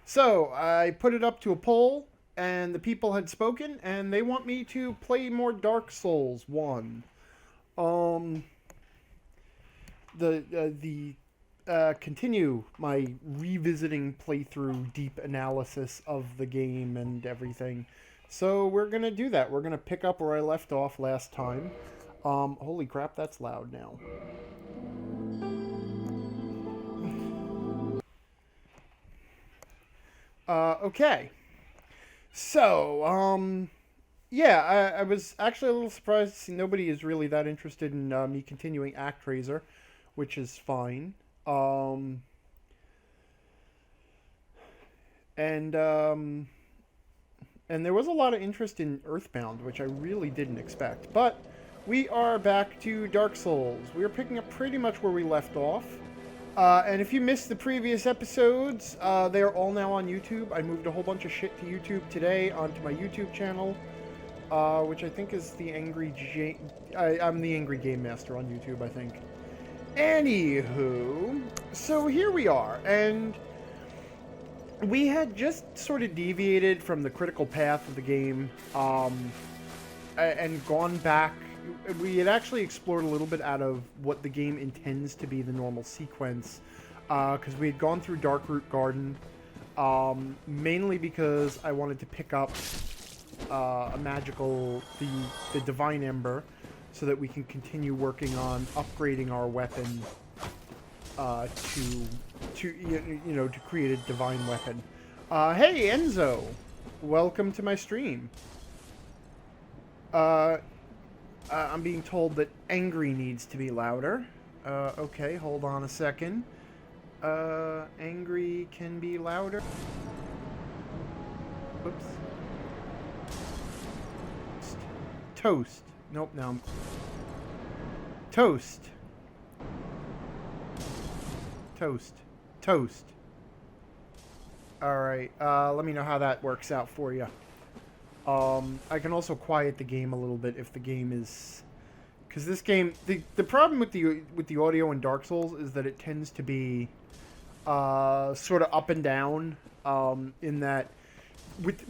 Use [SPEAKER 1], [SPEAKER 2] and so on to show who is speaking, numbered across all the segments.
[SPEAKER 1] So I put it up to a poll, and the people had spoken, and they want me to play more Dark Souls 1. Um, the continue my revisiting playthrough, deep analysis of the game and everything. So we're gonna do that. We're gonna pick up where I left off last time. Holy crap, that's loud now. Okay. So, yeah, I was actually a little surprised to see nobody is really that interested in me continuing ActRaiser, which is fine. Um, and um, and there was a lot of interest in Earthbound, which I really didn't expect. But we are back to Dark Souls. We are picking up pretty much where we left off. And if you missed the previous episodes, they are all now on YouTube. I moved a whole bunch of shit to YouTube today onto my YouTube channel, which I think is the I'm the Angry Game Master on YouTube, I think. Anywho, so here we are, and we had just sort of deviated from the critical path of the game, and gone back. We had actually explored a little bit out of what the game intends to be the normal sequence, because we had gone through Darkroot Garden, mainly because I wanted to pick up the Divine Ember, so that we can continue working on upgrading our weapon to create a divine weapon. Hey Enzo, welcome to my stream. I'm being told that angry needs to be louder. Okay, hold on a second. Angry can be louder. Oops. Toast. Nope, no. Toast. Toast. Toast. Alright, let me know how that works out for you. I can also quiet the game a little bit if the game is... Because this game... The problem with the audio in Dark Souls is that it tends to be sort of up and down, in that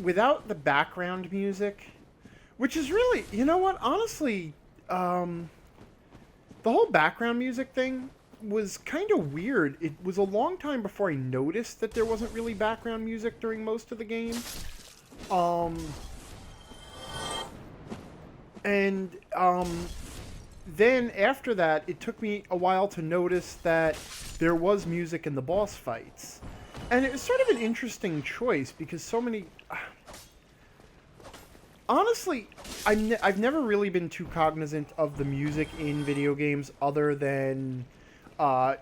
[SPEAKER 1] without the background music, which is really... You know what? Honestly, the whole background music thing was kind of weird. It was a long time before I noticed that there wasn't really background music during most of the game. Then after that, it took me a while to notice that there was music in the boss fights. And it was sort of an interesting choice because so many... Honestly, I've never really been too cognizant of the music in video games other than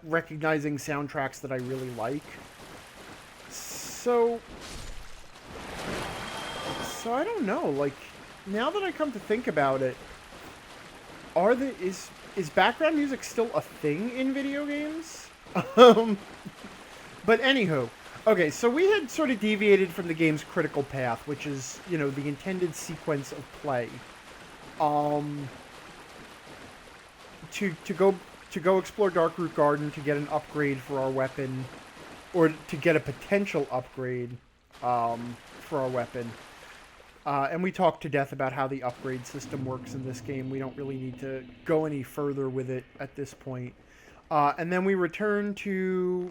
[SPEAKER 1] recognizing soundtracks that I really like. So I don't know, like... Now that I come to think about it, is background music still a thing in video games? But anywho, okay, so we had sort of deviated from the game's critical path, which is, the intended sequence of play. To go explore Darkroot Garden to get an upgrade for our weapon, or to get a potential upgrade for our weapon. And we talked to death about how the upgrade system works in this game. We don't really need to go any further with it at this point. And then we return to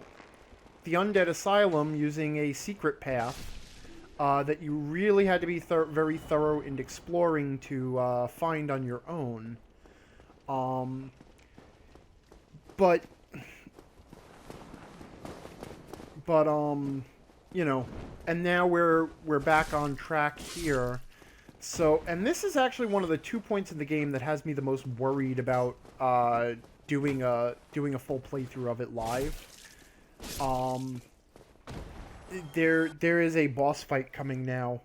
[SPEAKER 1] the Undead Asylum using a secret path that you really had to be very thorough in exploring to find on your own. And now we're back on track here. So, and this is actually one of the 2 points in the game that has me the most worried about doing a full playthrough of it live. There is a boss fight coming now.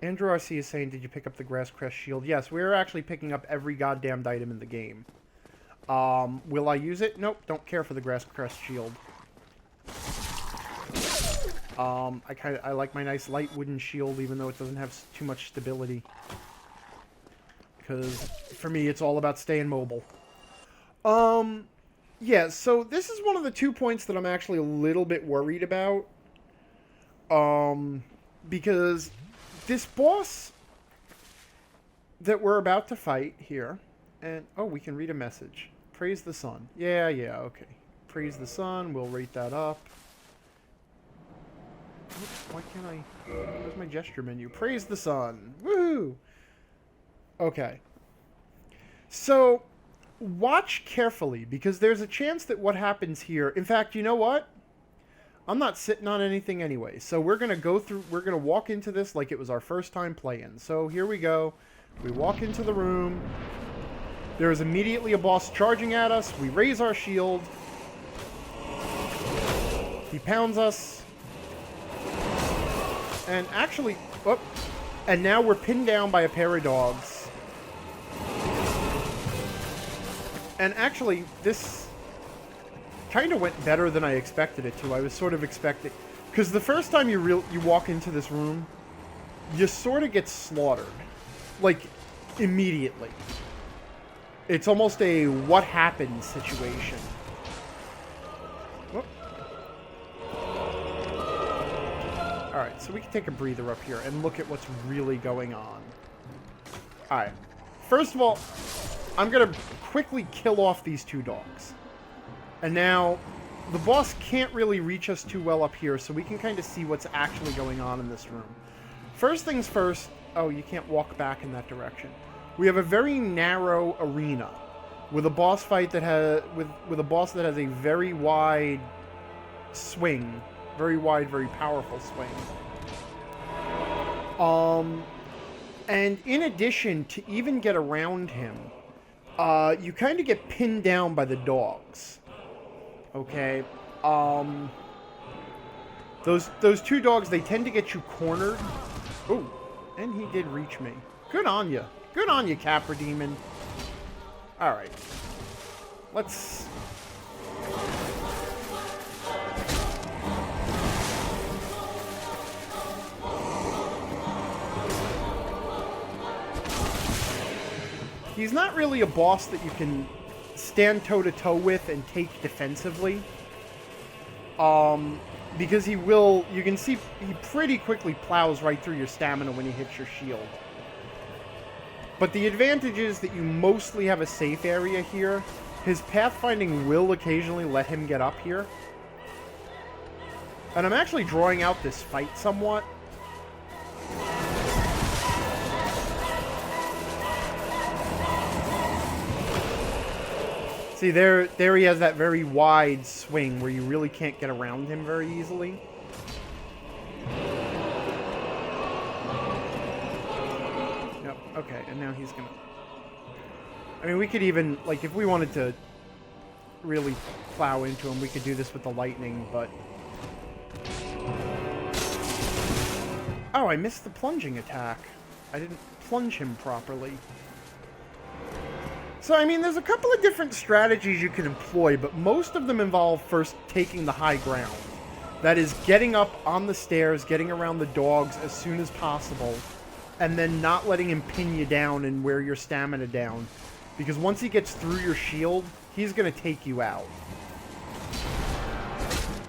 [SPEAKER 1] Andrew RC is saying, did you pick up the Grass Crest Shield? Yes, we're actually picking up every goddamned item in the game. Will I use it? Nope, don't care for the Grass Crest Shield. I like my nice light wooden shield, even though it doesn't have too much stability. Because, for me, it's all about staying mobile. Yeah, so this is one of the 2 points that I'm actually a little bit worried about. Because this boss that we're about to fight here, and oh, we can read a message. Praise the sun. Yeah, okay. Praise the sun. We'll rate that up. Why can't I? Where's my gesture menu? Praise the sun. Woohoo! Okay. So, watch carefully, because there's a chance that what happens here... In fact, you know what? I'm not sitting on anything anyway. So we're going to go through... We're going to walk into this like it was our first time playing. So here we go. We walk into the room. There is immediately a boss charging at us. We raise our shield. He pounds us. And actually... Oh, and now we're pinned down by a pair of dogs. And actually, this kind of went better than I expected it to. I was sort of expecting... Because the first time you walk into this room, you sort of get slaughtered. Like, immediately. It's almost a what happened situation. Whoop. Alright, so we can take a breather up here and look at what's really going on. Alright. First of all, I'm going to quickly kill off these 2 dogs. And now, the boss can't really reach us too well up here, so we can kind of see what's actually going on in this room. First things first... Oh, you can't walk back in that direction. We have a very narrow arena with a boss fight that has with a boss that has a very wide swing, very wide, very powerful swing. And in addition, to even get around him, you kind of get pinned down by the dogs. Okay, those 2 dogs, they tend to get you cornered. Ooh. And he did reach me. Good on you. Good on you, Capra Demon. Alright. Let's... He's not really a boss that you can stand toe-to-toe with and take defensively. Because he will... You can see he pretty quickly plows right through your stamina when he hits your shield. But the advantage is that you mostly have a safe area here. His pathfinding will occasionally let him get up here. And I'm actually drawing out this fight somewhat. See, there he has that very wide swing where you really can't get around him very easily. Yep, okay, and now he's gonna... I mean, we could even, like, if we wanted to really plow into him, we could do this with the lightning, but... Oh, I missed the plunging attack. I didn't plunge him properly. So, I mean, there's a couple of different strategies you can employ, but most of them involve first taking the high ground. That is, getting up on the stairs, getting around the dogs as soon as possible, and then not letting him pin you down and wear your stamina down. Because once he gets through your shield, he's going to take you out.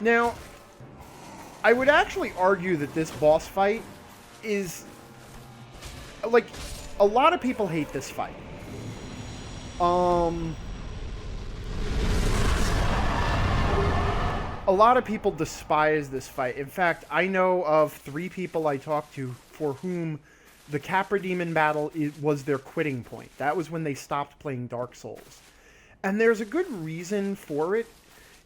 [SPEAKER 1] Now, I would actually argue that this boss fight is... Like, a lot of people hate this fight. A lot of people despise this fight. In fact, I know of 3 people I talked to for whom the Capra Demon battle was their quitting point. That was when they stopped playing Dark Souls. And there's a good reason for it.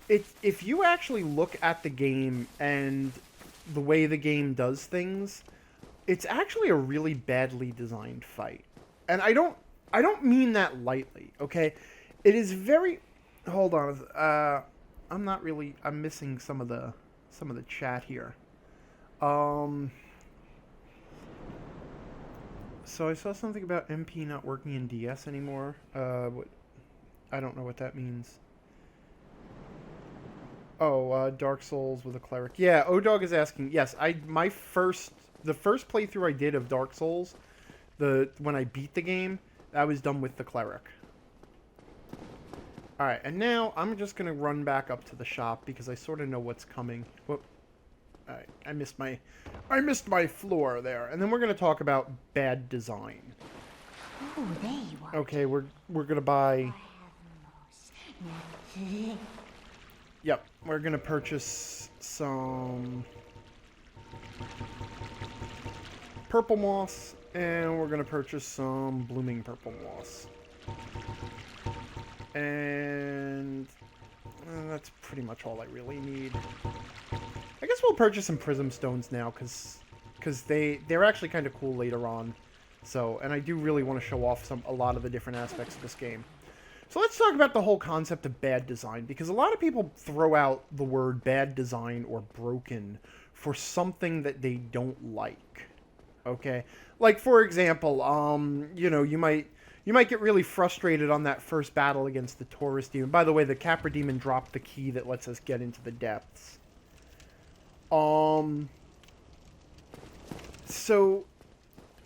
[SPEAKER 1] If you actually look at the game and the way the game does things, it's actually a really badly designed fight. And I don't mean that lightly, okay? It is very... Hold on. I'm not really... I'm missing some of the chat here. So I saw something about MP not working in DS anymore. What? I don't know what that means. Oh, Dark Souls with a cleric. Yeah, O-Dog is asking. Yes, the first playthrough I did of Dark Souls, when I beat the game, I was done with the cleric. Alright, and now I'm just going to run back up to the shop because I sort of know what's coming. Whoop. Alright, I missed my floor there. And then we're going to talk about bad design.
[SPEAKER 2] Oh, there you are.
[SPEAKER 1] Okay, we're going to buy... Yep, we're going to purchase some purple moss, and we're going to purchase some blooming purple moss. And that's pretty much all I really need. I guess we'll purchase some prism stones now, because they're actually kind of cool later on. So, and I do really want to show off a lot of the different aspects of this game. So let's talk about the whole concept of bad design, because a lot of people throw out the word bad design or broken for something that they don't like. Okay? Like, for example, you know, you might get really frustrated on that first battle against the Taurus Demon. By the way, the Capra Demon dropped the key that lets us get into the depths. So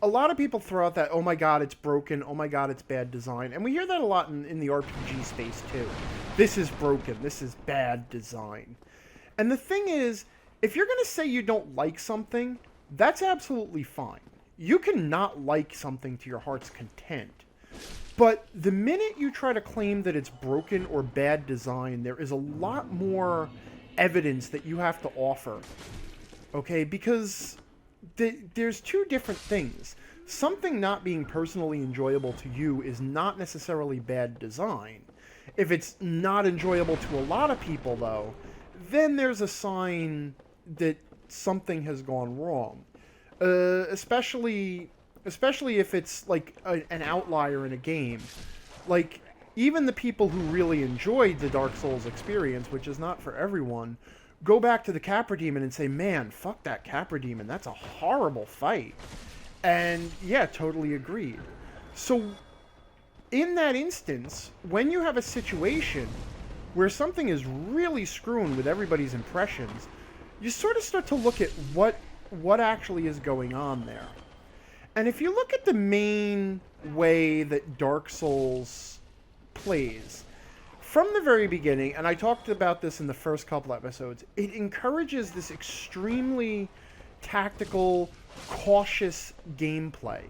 [SPEAKER 1] a lot of people throw out that, oh my god, it's broken, oh my god, it's bad design. And we hear that a lot in the RPG space, too. This is broken, this is bad design. And the thing is, if you're going to say you don't like something, that's absolutely fine. You can not like something to your heart's content. But the minute you try to claim that it's broken or bad design, there is a lot more evidence that you have to offer. Okay? Because there's two different things. Something not being personally enjoyable to you is not necessarily bad design. If it's not enjoyable to a lot of people, though, then there's a sign that something has gone wrong. Especially if it's like an outlier in a game. Like, even the people who really enjoyed the Dark Souls experience, which is not for everyone, go back to the Capra Demon and say, man, fuck that Capra Demon, that's a horrible fight. And yeah, totally agreed. So in that instance, when you have a situation where something is really screwing with everybody's impressions, you sort of start to look at what actually is going on there. And if you look at the main way that Dark Souls plays, from the very beginning, and I talked about this in the first couple episodes, it encourages this extremely tactical, cautious gameplay.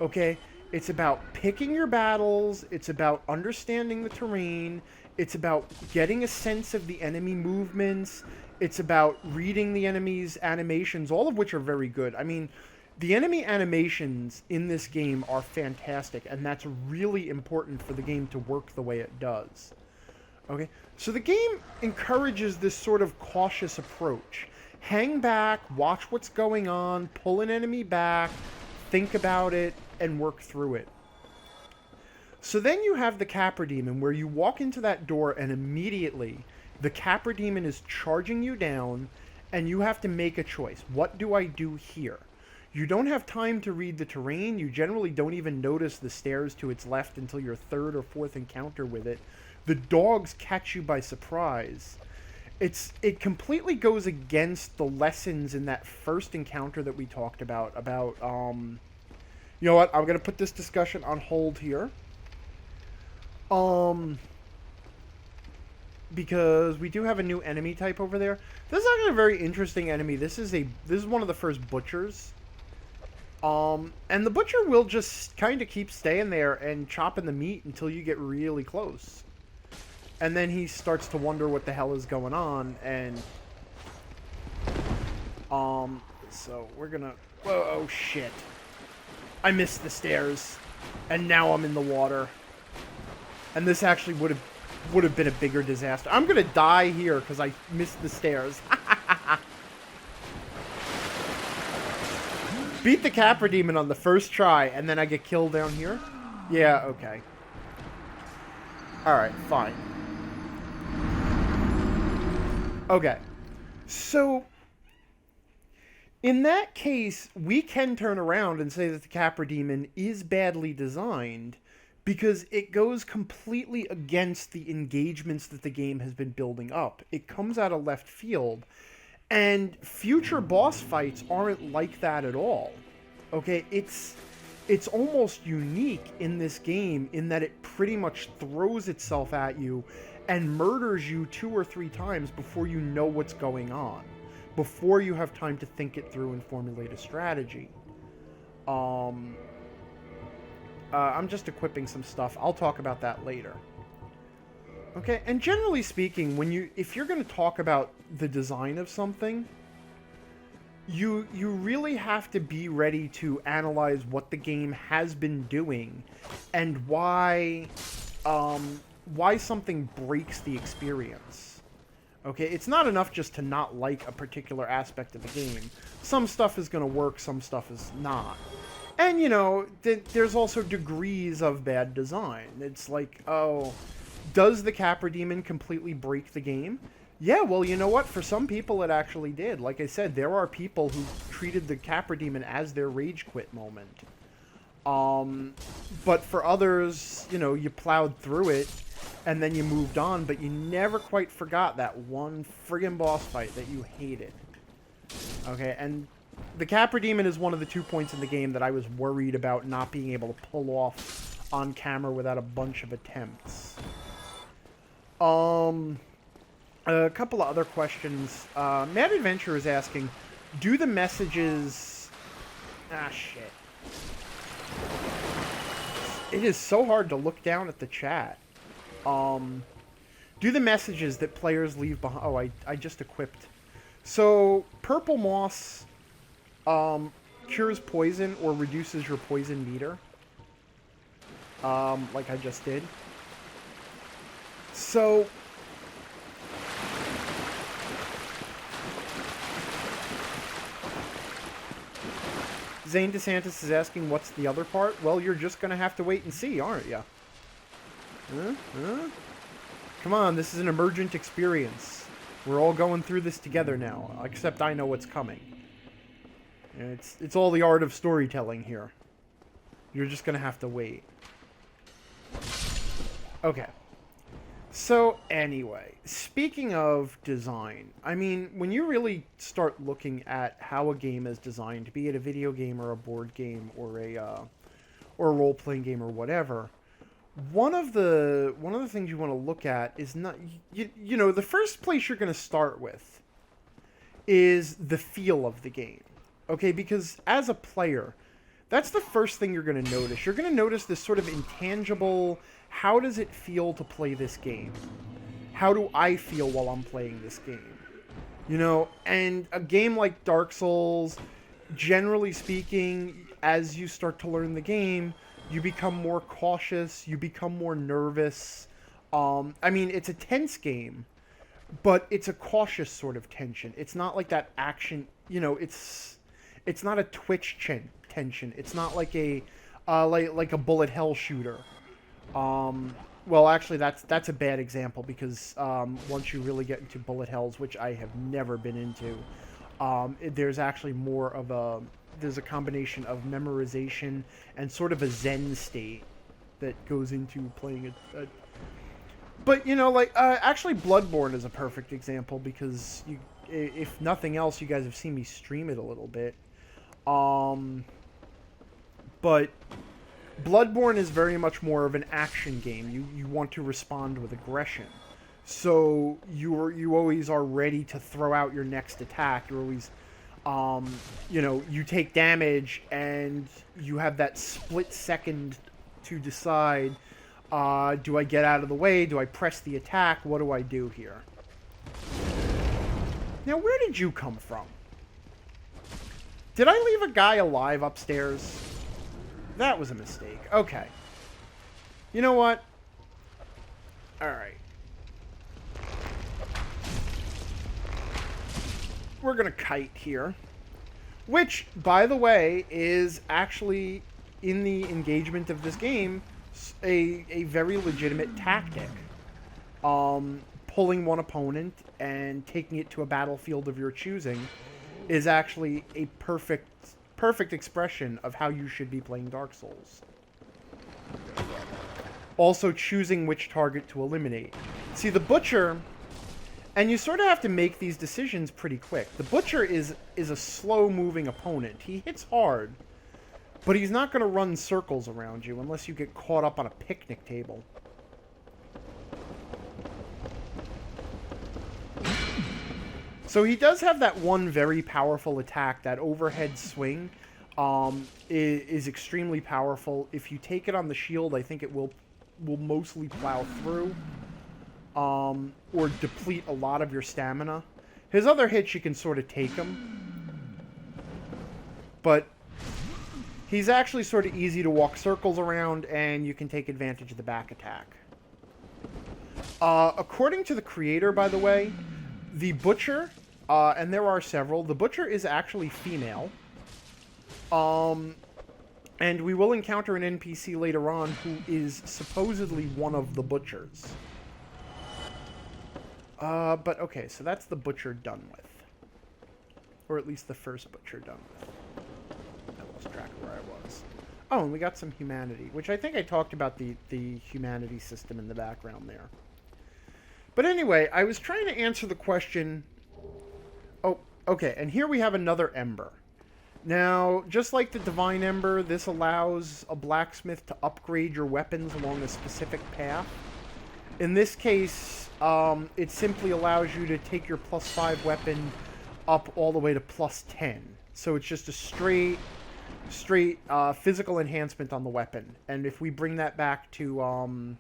[SPEAKER 1] Okay? It's about picking your battles, it's about understanding the terrain, it's about getting a sense of the enemy movements, it's about reading the enemy's animations, all of which are very good. I mean, the enemy animations in this game are fantastic, and that's really important for the game to work the way it does. Okay? So the game encourages this sort of cautious approach. Hang back, watch what's going on, pull an enemy back, think about it, and work through it. So then you have the Capra Demon, where you walk into that door and immediately the Capra Demon is charging you down, and you have to make a choice. What do I do here? You don't have time to read the terrain. You generally don't even notice the stairs to its left until your third or fourth encounter with it. The dogs catch you by surprise. It completely goes against the lessons in that first encounter that we talked about, you know what, I'm going to put this discussion on hold here. Because we do have a new enemy type over there. This is actually a very interesting enemy. This is one of the first butchers. And the butcher will just kind of keep staying there and chopping the meat until you get really close. And then he starts to wonder what the hell is going on, and so we're gonna, whoa, oh shit. I missed the stairs, and now I'm in the water. And this actually would have been a bigger disaster. I'm gonna die here because I missed the stairs. Beat the Capra Demon on the first try, and then I get killed down here? Yeah, okay. Alright, fine. Okay. So, in that case, we can turn around and say that the Capra Demon is badly designed because it goes completely against the engagements that the game has been building up. It comes out of left field, and future boss fights aren't like that at all. Okay, it's it's almost unique in this game in that it pretty much throws itself at you and murders you 2 or 3 times before you know what's going on, before you have time to think it through and formulate a strategy. I'm just equipping some stuff. I'll talk about that later. Okay, and generally speaking, if you're going to talk about the design of something, you really have to be ready to analyze what the game has been doing and why something breaks the experience. Okay, it's not enough just to not like a particular aspect of the game. Some stuff is going to work, some stuff is not. And, you know, there's also degrees of bad design. It's like, oh, does the Capra Demon completely break the game? Yeah, well, you know what? For some people, it actually did. Like I said, there are people who treated the Capra Demon as their rage quit moment. But for others, you know, you plowed through it, and then you moved on, but you never quite forgot that one friggin' boss fight that you hated. Okay, and the Capra Demon is one of the 2 points in the game that I was worried about not being able to pull off on camera without a bunch of attempts. A couple of other questions. Mad Adventure is asking, do the messages... Ah, shit. It is so hard to look down at the chat. Do the messages that players leave behind... Oh, I just equipped. So, Purple Moss cures poison or reduces your poison meter. Like I just did. So... Zane DeSantis is asking, what's the other part? Well, you're just going to have to wait and see, aren't you? Come on, this is an emergent experience. We're all going through this together now, except I know what's coming. It's all the art of storytelling here. You're just going to have to wait. Okay. So, anyway, speaking of design, I mean, when you really start looking at how a game is designed, be it a video game or a board game or a role-playing game or whatever, one of the things you want to look at is not, you know, the first place you're going to start with is the feel of the game, okay? Because as a player, that's the first thing you're going to notice. You're going to notice this sort of intangible... How does it feel to play this game? How do I feel while I'm playing this game? You know, and a game like Dark Souls, generally speaking, as you start to learn the game, you become more cautious, you become more nervous. I mean, it's a tense game, but it's a cautious sort of tension. It's not like that action, you know, it's not a twitch tension. It's not like a like a bullet hell shooter. Well, actually, that's a bad example because once you really get into bullet hells, which I have never been into, there's actually more of there's a combination of memorization and sort of a zen state that goes into playing it. But, you know, like, actually Bloodborne is a perfect example because, if nothing else, you guys have seen me stream it a little bit. But... Bloodborne is very much more of an action game. You want to respond with aggression. So you always are ready to throw out your next attack. You're always, you know, you take damage and you have that split second to decide, do I get out of the way? Do I press the attack? What do I do here? Now, where did you come from? Did I leave a guy alive upstairs? That was a mistake. Okay. You know what? Alright. We're gonna kite here. Which, by the way, is actually, in the engagement of this game, a very legitimate tactic. Pulling one opponent and taking it to a battlefield of your choosing is actually a perfect expression of how you should be playing Dark Souls. Also choosing which target to eliminate. See, the Butcher, and you sort of have to make these decisions pretty quick. The Butcher is a slow-moving opponent. He hits hard, But he's not going to run circles around you unless you get caught up on a picnic table. So he does have that one very powerful attack, that overhead swing is extremely powerful. If you take it on the shield, I think it will mostly plow through or deplete a lot of your stamina. His other hits, you can sort of take them. But he's actually sort of easy to walk circles around, and you can take advantage of the back attack. According to the creator, by the way, the Butcher, and there are several, the Butcher is actually female. And we will encounter an NPC later on who is supposedly one of the Butchers. But okay, so that's the Butcher done with. Or at least the first Butcher done with. I lost track of where I was. Oh, and we got some humanity, which I think I talked about the humanity system in the background there. But anyway, I was trying to answer the question... Oh, okay, and here we have another Ember. Now, just like the Divine Ember, this allows a blacksmith to upgrade your weapons along a specific path. In this case, it simply allows you to take your +5 weapon up all the way to +10. So it's just a straight physical enhancement on the weapon. And if we bring that back to,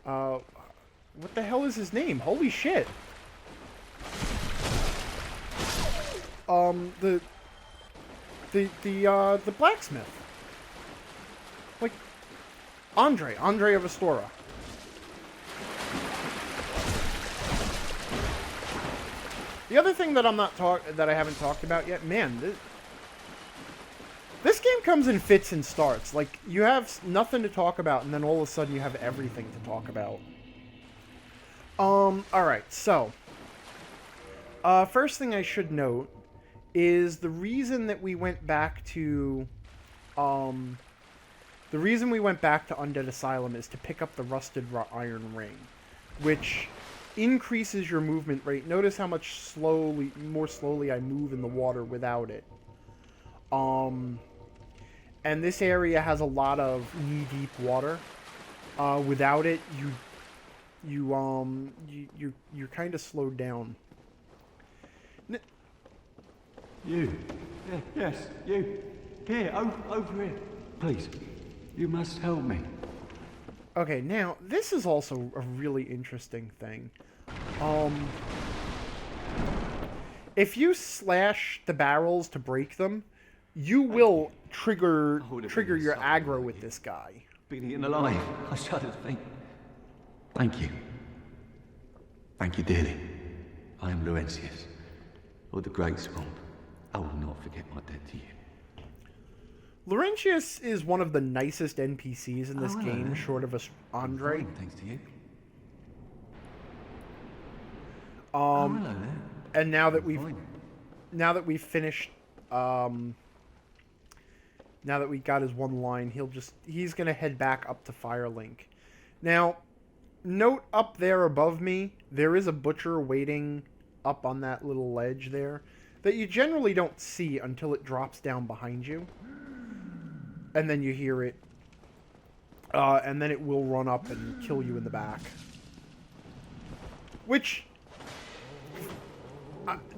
[SPEAKER 1] what the hell is his name? Holy shit! The blacksmith. Like, Andre of Astora. The other thing that I haven't talked about yet, man, this game comes in fits and starts. Like, you have nothing to talk about, and then all of a sudden you have everything to talk about. Alright, so, first thing I should note is the reason that we went back to, Undead Asylum is to pick up the Rusted Iron Ring, which increases your movement rate. Notice how much more slowly I move in the water without it. And this area has a lot of knee-deep water. Without it, you're kind of slowed down.
[SPEAKER 3] You. Yeah, yes, you. Here, over here. Please, you must help me.
[SPEAKER 1] Okay, now, this is also a really interesting thing. If you slash the barrels to break them, you will trigger your aggro with this guy.
[SPEAKER 3] Being eaten alive. I shudder to think. Thank you. Thank you dearly. I am Laurentius, of the Great Swamp. I will not forget my debt to you.
[SPEAKER 1] Laurentius is one of the nicest NPCs in this game, short of Andre.
[SPEAKER 3] Fine, thanks to you.
[SPEAKER 1] Hello there. And now that we've finished, now that we got his one line, he's gonna head back up to Firelink. Now, note up there above me, there is a Butcher waiting up on that little ledge there that you generally don't see until it drops down behind you. And then you hear it. And then it will run up and kill you in the back. Which...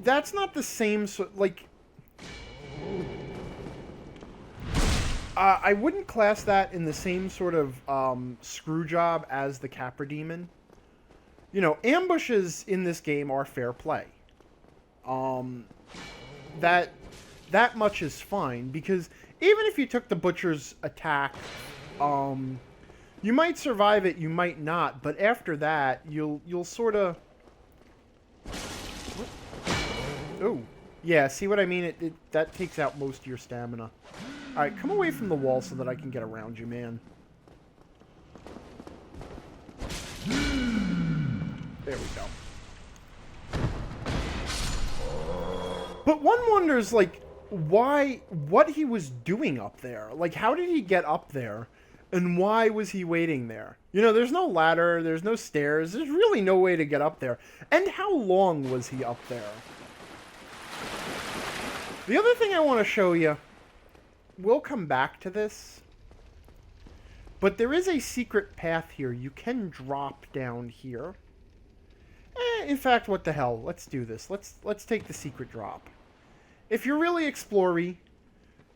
[SPEAKER 1] that's not the same... I wouldn't class that in the same sort of screw job as the Capra Demon. You know, ambushes in this game are fair play. That much is fine, because even if you took the Butcher's attack, you might survive it, you might not, but after that, you'll sort of... Oh, yeah, see what I mean? That takes out most of your stamina. Alright, come away from the wall so that I can get around you, man. There we go. But one wonders, like, what he was doing up there. Like, how did he get up there? And why was he waiting there? You know, there's no ladder, there's no stairs, there's really no way to get up there. And how long was he up there? The other thing I want to show you, we'll come back to this. But there is a secret path here. You can drop down here. In fact, what the hell? Let's do this. Let's take the secret drop. If you're really explory,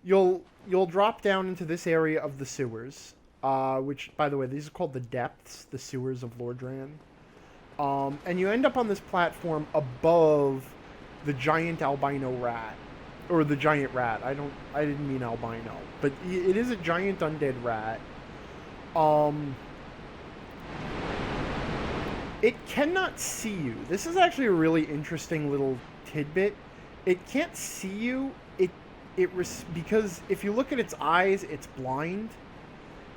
[SPEAKER 1] you'll drop down into this area of the sewers, which, by the way, these are called the depths, the sewers of Lordran. And you end up on this platform above the giant albino rat, or the giant rat. I didn't mean albino, but it is a giant undead rat. It cannot see you. This is actually a really interesting little tidbit. It can't see you. Because if you look at its eyes, it's blind.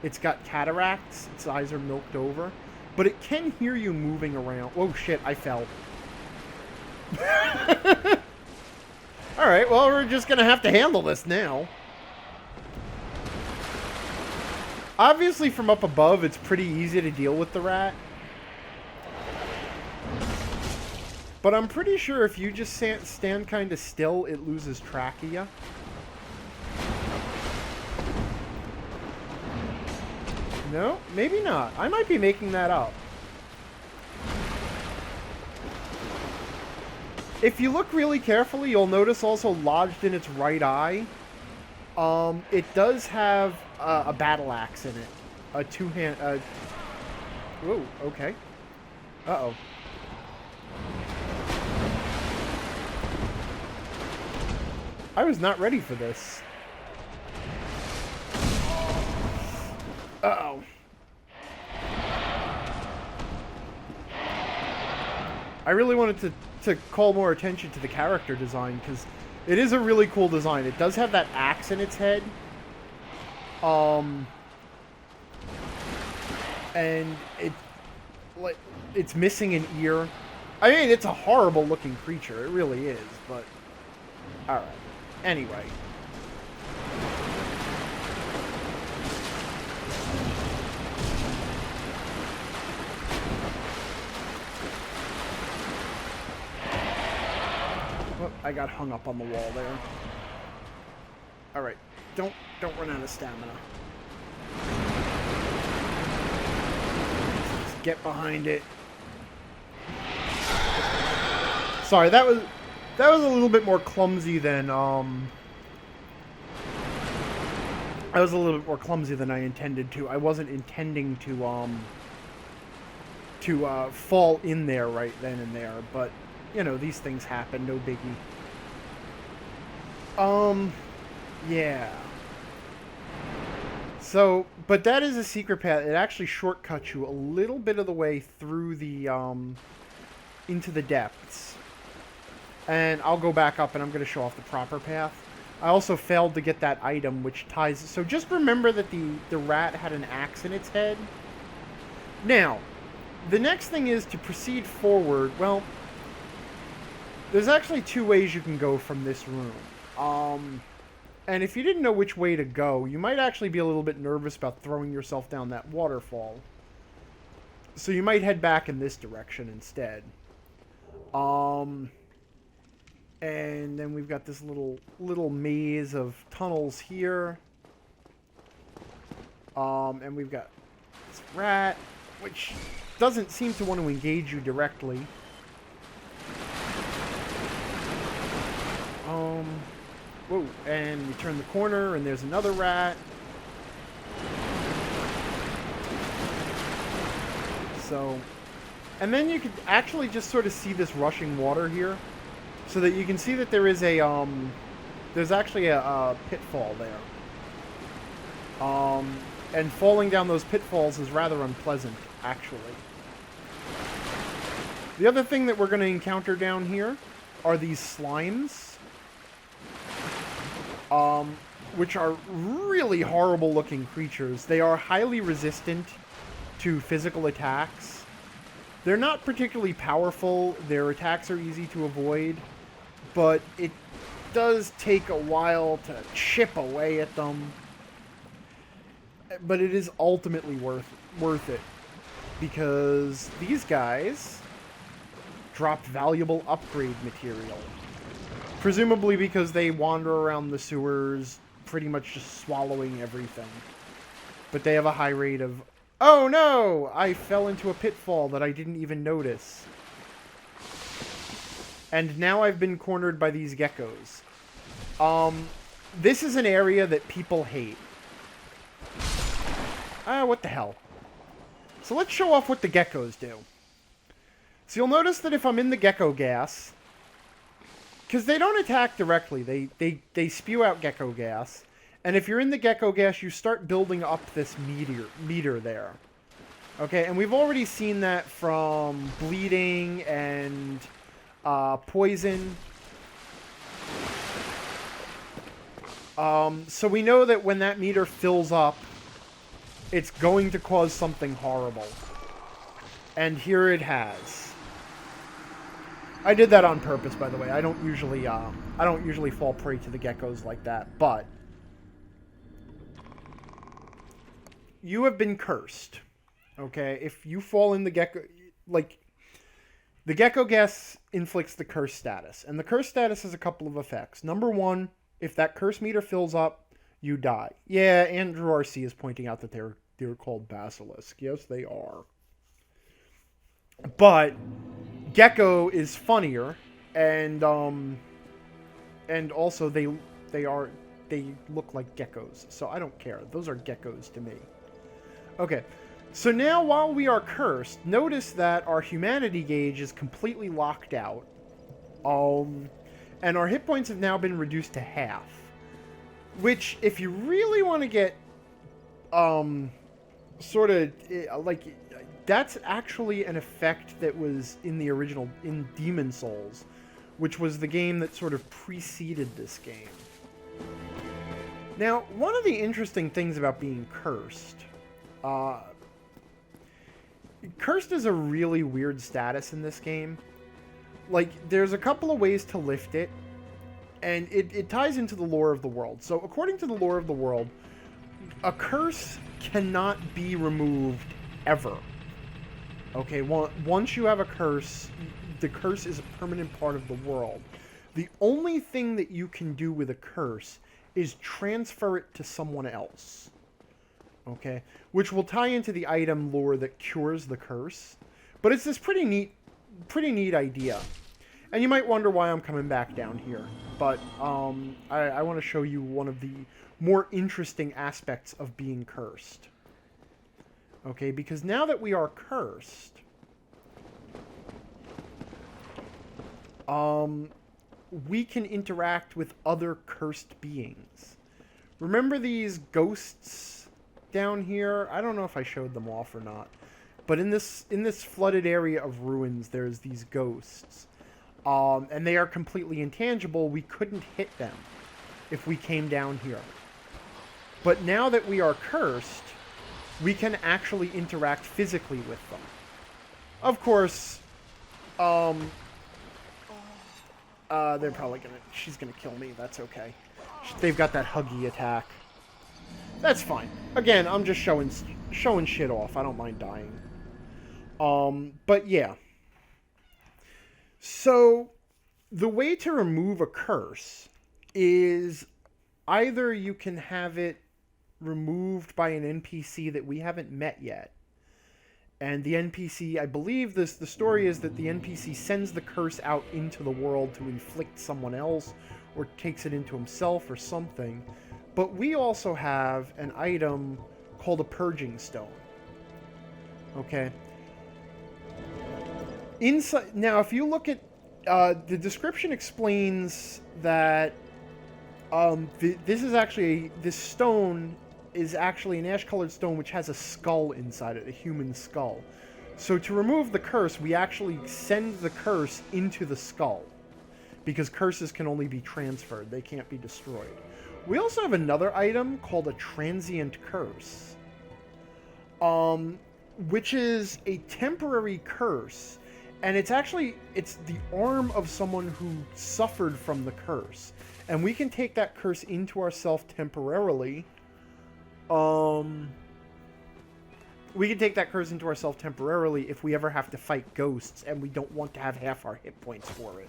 [SPEAKER 1] It's got cataracts. Its eyes are milked over. But it can hear you moving around. Oh shit, I fell. Alright, well, we're just gonna have to handle this now. Obviously, from up above, it's pretty easy to deal with the rat. But I'm pretty sure if you just stand kind of still, it loses track of you. No, maybe not. I might be making that up. If you look really carefully, you'll notice also lodged in its right eye, it does have a battle axe in it. A two-hand... Whoa, okay. Uh-oh. I was not ready for this. Uh-oh. I really wanted to call more attention to the character design, because it is a really cool design. It does have that axe in its head. And it's missing an ear. I mean, it's a horrible looking creature. It really is, but... Alright. Anyway. Oh, I got hung up on the wall there. Alright. Don't run out of stamina. Just get behind it. Sorry, that was a little bit more clumsy than I intended to. I wasn't intending to fall in there right then and there, but you know, these things happen, no biggie. Yeah. So, but that is a secret path. It actually shortcuts you a little bit of the way through the into the depths. And I'll go back up and I'm going to show off the proper path. I also failed to get that item which ties... So just remember that the rat had an axe in its head. Now, the next thing is to proceed forward. Well, there's actually two ways you can go from this room. And if you didn't know which way to go, you might actually be a little bit nervous about throwing yourself down that waterfall. So you might head back in this direction instead. And then we've got this little maze of tunnels here. And we've got this rat, which doesn't seem to want to engage you directly. Whoa, and we turn the corner, and there's another rat. So, and then you could actually just sort of see this rushing water here. So that you can see that there is a, there's actually a pitfall there. And falling down those pitfalls is rather unpleasant, actually. The other thing that we're going to encounter down here are these slimes. Which are really horrible looking creatures. They are highly resistant to physical attacks. They're not particularly powerful. Their attacks are easy to avoid. But it does take a while to chip away at them. But it is ultimately worth it. Because these guys drop valuable upgrade material. Presumably because they wander around the sewers pretty much just swallowing everything. But they have a high rate of... Oh no! I fell into a pitfall that I didn't even notice. And now I've been cornered by these geckos. This is an area that people hate. What the hell? So let's show off what the geckos do. So you'll notice that if I'm in the gecko gas... Because they don't attack directly. They spew out gecko gas. And if you're in the gecko gas, you start building up this meter there. Okay, and we've already seen that from bleeding and poison. So we know that when that meter fills up, it's going to cause something horrible. And here it has. I did that on purpose, by the way. I don't usually fall prey to the geckos like that, but you have been cursed. Okay? If you fall in the gecko, like, the gecko gas inflicts the curse status, and the curse status has a couple of effects. Number one, if that curse meter fills up, you die. Yeah, Andrew RC is pointing out that they're called basilisk. Yes, they are. But gecko is funnier, and also they look like geckos, so I don't care. Those are geckos to me. Okay, so now while we are cursed, notice that our humanity gauge is completely locked out, and our hit points have now been reduced to half. Which, if you really want to get sort of like, that's actually an effect that was in the original, in Demon Souls, which was the game that sort of preceded this game. Now, one of the interesting things about being cursed, cursed is a really weird status in this game. Like, there's a couple of ways to lift it, and it ties into the lore of the world. So, according to the lore of the world, a curse cannot be removed ever. Okay, once you have a curse, the curse is a permanent part of the world. The only thing that you can do with a curse is transfer it to someone else. Okay? Which will tie into the item lore that cures the curse. But it's this pretty neat idea. And you might wonder why I'm coming back down here. But I want to show you one of the more interesting aspects of being cursed. Okay, because now that we are cursed, we can interact with other cursed beings. Remember these ghosts down here? I don't know if I showed them off or not. But in this flooded area of ruins, there's these ghosts. And they are completely intangible. We couldn't hit them if we came down here. But now that we are cursed, we can actually interact physically with them. Of course, they're probably she's gonna kill me. That's okay. They've got that huggy attack. That's fine. Again, I'm just showing shit off. I don't mind dying. But yeah. So, the way to remove a curse is either you can have it removed by an NPC that we haven't met yet. And the NPC, I believe the story is that the NPC sends the curse out into the world to inflict someone else, or takes it into himself or something. But we also have an item called a Purging Stone. Okay? Inside, now, if you look at the description, explains that this stone is actually an ash-colored stone which has a skull inside it, a human skull. So to remove the curse, we actually send the curse into the skull, because curses can only be transferred; they can't be destroyed. We also have another item called a Transient Curse, which is a temporary curse. And it's the arm of someone who suffered from the curse. And we can take that curse into ourselves temporarily. We can take that curse into ourselves temporarily if we ever have to fight ghosts and we don't want to have half our hit points for it.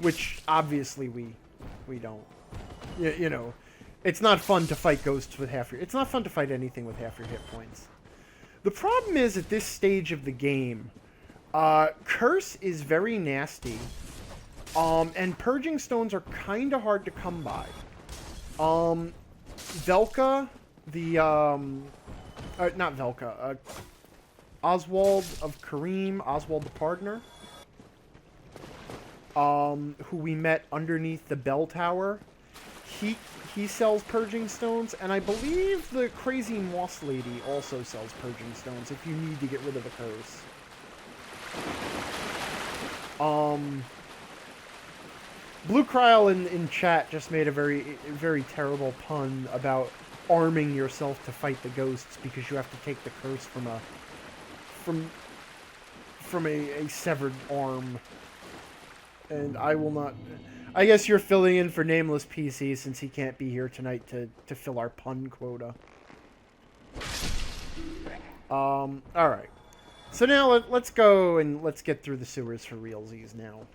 [SPEAKER 1] Which, obviously, we don't. You know, It's not fun to fight ghosts with half your... It's not fun to fight anything with half your hit points. The problem is, at this stage of the game, Curse is very nasty. And Purging Stones are kind of hard to come by. Velka, the... not Velka. Oswald of Kareem, Oswald the Pardoner. Who we met underneath the bell tower. He sells Purging Stones, and I believe the Crazy Moss Lady also sells Purging Stones if you need to get rid of a curse. Blue Kryl in chat just made a very terrible pun about arming yourself to fight the ghosts because you have to take the curse from a severed arm. And I will not... I guess you're filling in for Nameless PC since he can't be here tonight to fill our pun quota. Alright. So now let's go and let's get through the sewers for realsies now.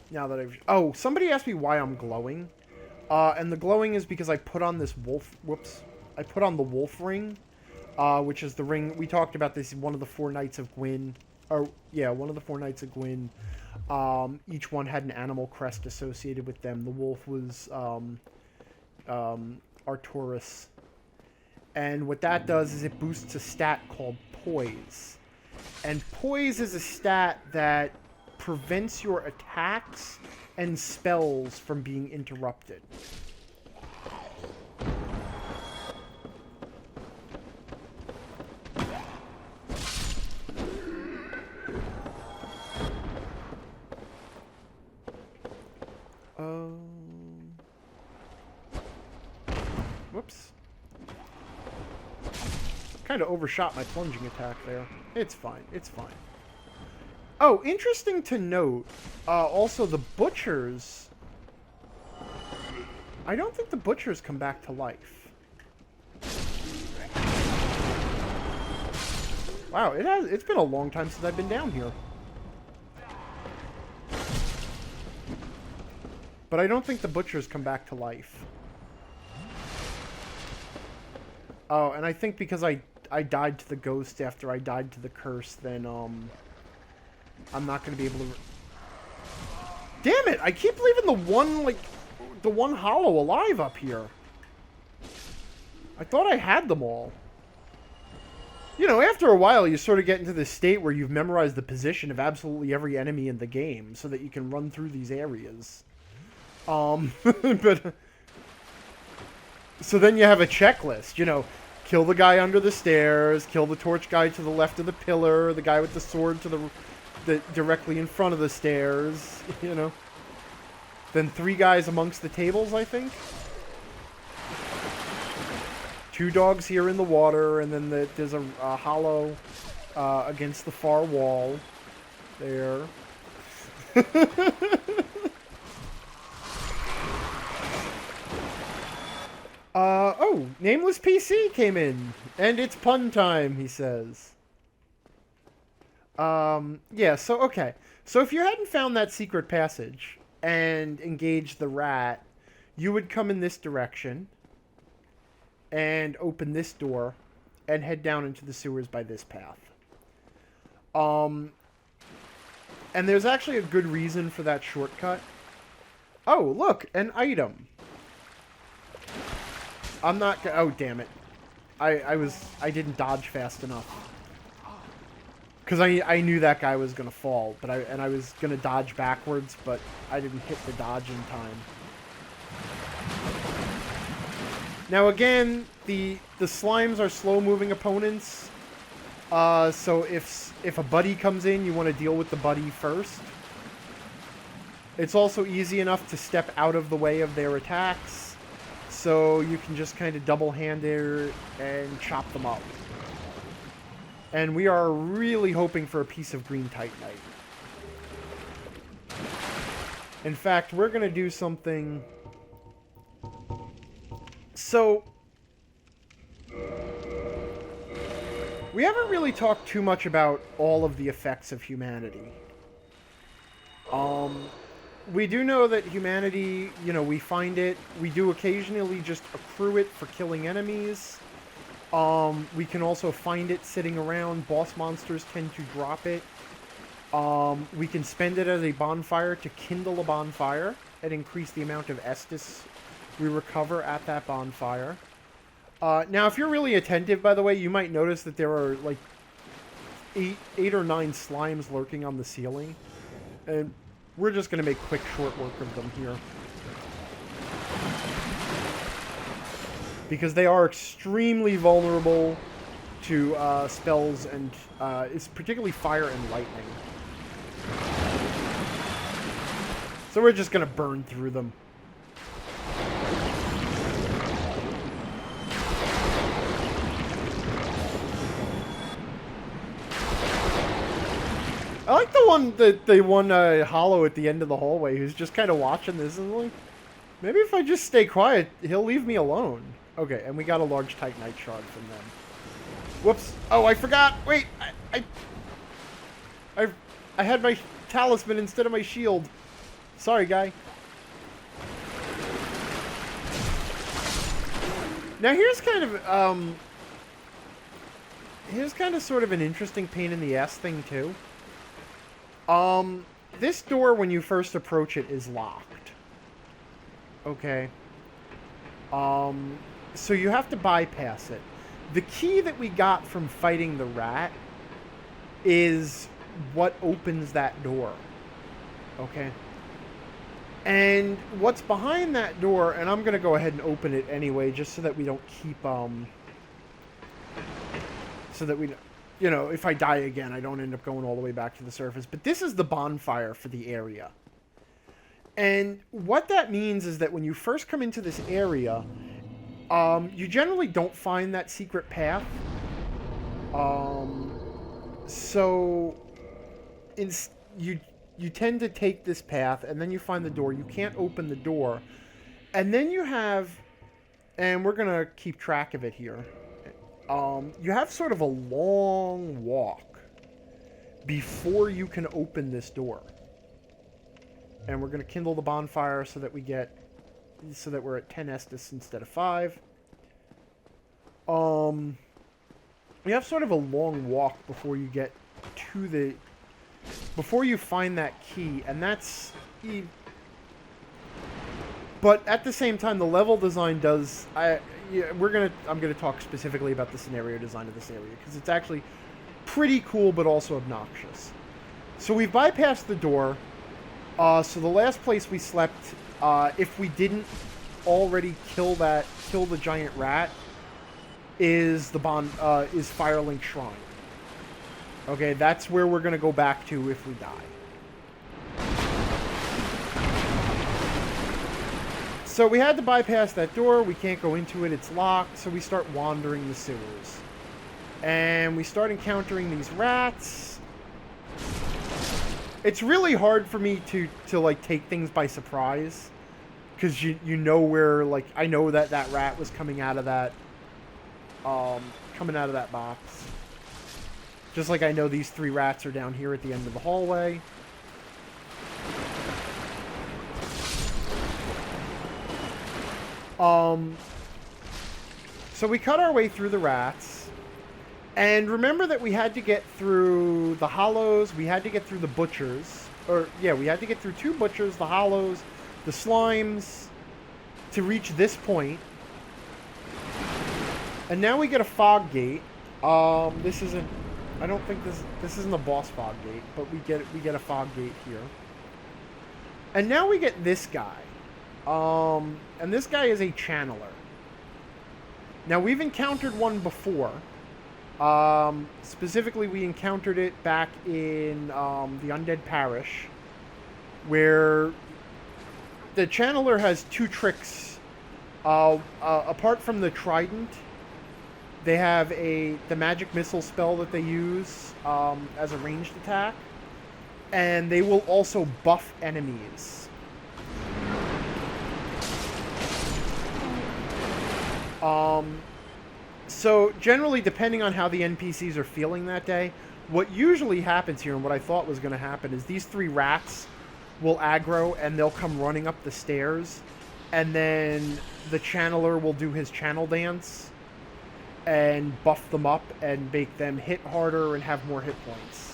[SPEAKER 1] Now that I've... Oh, somebody asked me why I'm glowing. And the glowing is because I put on this wolf... Whoops. I put on the wolf ring. Which is the ring... We talked about this in one of the 4 Knights of Gwyn. Or, yeah, one of the 4 Knights of Gwyn. Each one had an animal crest associated with them. The wolf was Arturus. And what that does is it boosts a stat called Poise. And Poise is a stat that prevents your attacks and spells from being interrupted. Whoops. Kind of overshot my plunging attack there. It's fine. It's fine. Oh, interesting to note, also the butchers... I don't think the butchers come back to life. Wow, it's been a long time since I've been down here. But I don't think the butchers come back to life. Oh, and I think because I died to the ghost after I died to the curse, then, I'm not going to be able to... Damn it! I keep leaving the one hollow alive up here. I thought I had them all. You know, after a while, you sort of get into this state where you've memorized the position of absolutely every enemy in the game, so that you can run through these areas. But... So then you have a checklist, you know, kill the guy under the stairs, kill the torch guy to the left of the pillar, the guy with the sword to the directly in front of the stairs, you know. Then 3 guys amongst the tables, I think. 2 dogs here in the water, and then there's a hollow against the far wall. There. Oh, Nameless PC came in, and it's pun time, he says. Yeah, so, okay. So if you hadn't found that secret passage and engaged the rat, you would come in this direction and open this door and head down into the sewers by this path. And there's actually a good reason for that shortcut. Oh, look, an item. I'm not gonna... Oh, damn it. I didn't dodge fast enough. Because I knew that guy was gonna fall, but I was gonna dodge backwards, but I didn't hit the dodge in time. Now again, the slimes are slow-moving opponents. So if a buddy comes in, you want to deal with the buddy first. It's also easy enough to step out of the way of their attacks. So you can just kind of double-hand it and chop them up. And we are really hoping for a piece of green Titanite. In fact, we're going to do something... So... We haven't really talked too much about all of the effects of humanity. we do know that humanity, you know, we find it. We do occasionally just accrue it for killing enemies. We can also find it sitting around. Boss monsters tend to drop it. We can spend it as a bonfire to kindle a bonfire and increase the amount of Estus we recover at that bonfire. Now, if you're really attentive, by the way, you might notice that there are, like, eight or nine slimes lurking on the ceiling. And we're just going to make quick, short work of them here. Because they are extremely vulnerable to spells and it's particularly fire and lightning. So we're just going to burn through them. I like the one hollow at the end of the hallway who's just kind of watching this and like, maybe if I just stay quiet, he'll leave me alone. Okay, and we got a large Titanite shard from them. Whoops! Oh, I forgot. Wait, I had my talisman instead of my shield. Sorry, guy. Now here's kind of sort of an interesting pain in the ass thing too. This door, when you first approach it, is locked. Okay. So you have to bypass it. The key that we got from fighting the rat is what opens that door. Okay. And what's behind that door, and I'm going to go ahead and open it anyway, just so that we don't keep, so that we, you know, if I die again, I don't end up going all the way back to the surface. But this is the bonfire for the area. And what that means is that when you first come into this area, you generally don't find that secret path. So you tend to take this path, and then you find the door. You can't open the door. And then you have, and we're going to keep track of it here. You have sort of a long walk before you can open this door. And we're going to kindle the bonfire so that we're at 10 Estus instead of 5. You have sort of a long walk before you get to before you find that key, and that's... But at the same time, the level design does... I'm gonna talk specifically about the scenario design of this area, because it's actually pretty cool, but also obnoxious. So we've bypassed the door. So the last place we slept, if we didn't already kill the giant rat, is Firelink Shrine. Okay, that's where we're gonna go back to if we die. So we had to bypass that door. We can't go into it. It's locked. So we start wandering the sewers, and we start encountering these rats. It's really hard for me to like take things by surprise, because you know where, like, I know that rat was coming out of that box. Just like I know these 3 rats are down here at the end of the hallway. So we cut our way through the rats. And remember that we had to get through the hollows, we had to get through the butchers. We had to get through 2 butchers, the hollows, the slimes, to reach this point. And now we get a fog gate. This isn't... I don't think this isn't a boss fog gate, but we get a fog gate here. And now we get this guy. And this guy is a channeler. Now, we've encountered one before. Specifically, we encountered it back in the Undead Parish, where the channeler has 2 tricks. Apart from the trident, they have the magic missile spell that they use as a ranged attack, and they will also buff enemies. So generally, depending on how the NPCs are feeling that day, what usually happens here, and what I thought was going to happen, is these 3 rats will aggro and they'll come running up the stairs, and then the channeler will do his channel dance and buff them up and make them hit harder and have more hit points.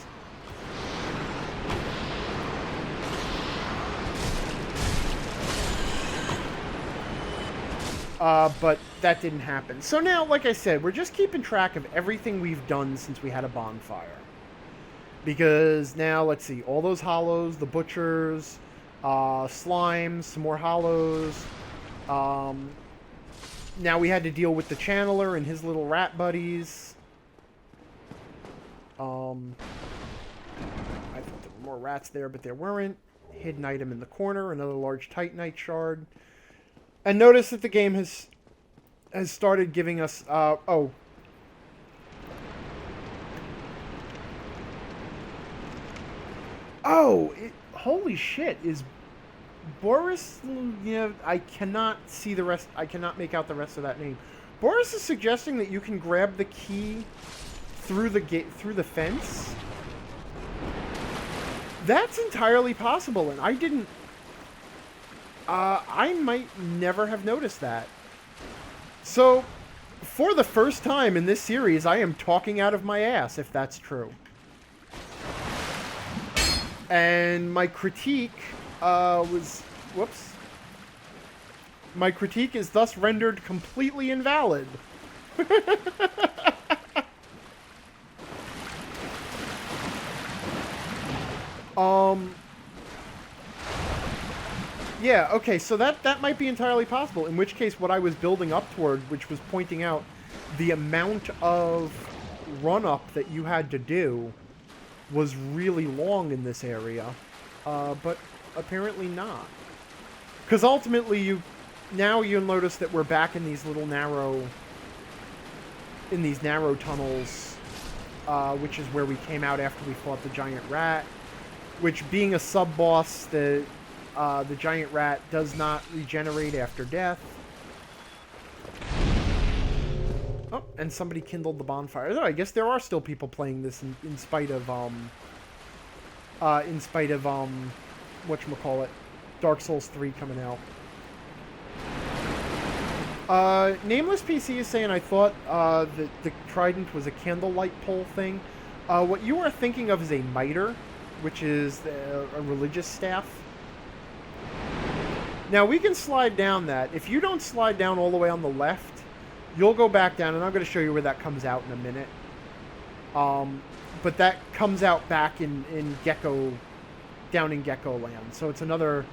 [SPEAKER 1] But that didn't happen. So now, like I said, we're just keeping track of everything we've done since we had a bonfire. Because now, let's see, all those hollows, the butchers, slimes, some more hollows. Now we had to deal with the channeler and his little rat buddies. I thought there were more rats there, but there weren't. Hidden item in the corner, another large Titanite shard. And notice that the game has started giving us... oh. Oh! Holy shit, is Boris... Yeah, I cannot see the rest... I cannot make out the rest of that name. Boris is suggesting that you can grab the key through the gate, through the fence. That's entirely possible, and I didn't... I might never have noticed that. So, for the first time in this series, I am talking out of my ass, if that's true. And my critique was... Whoops. My critique is thus rendered completely invalid. Yeah, okay, so that might be entirely possible, in which case what I was building up toward, which was pointing out the amount of run-up that you had to do was really long in this area, but apparently not. Because ultimately, now you'll notice that we're back in these little narrow tunnels, which is where we came out after we fought the giant rat, which, being a sub-boss, the giant rat does not regenerate after death. Oh, and somebody kindled the bonfire. Oh, I guess there are still people playing this in spite of whatchamacallit, Dark Souls 3 coming out. Nameless PC is saying, I thought that the trident was a candlelight pole thing. What you are thinking of is a mitre, which is a religious staff. Now, we can slide down that. If you don't slide down all the way on the left, you'll go back down, and I'm going to show you where that comes out in a minute. But that comes out back down in Gecko Land. So it's another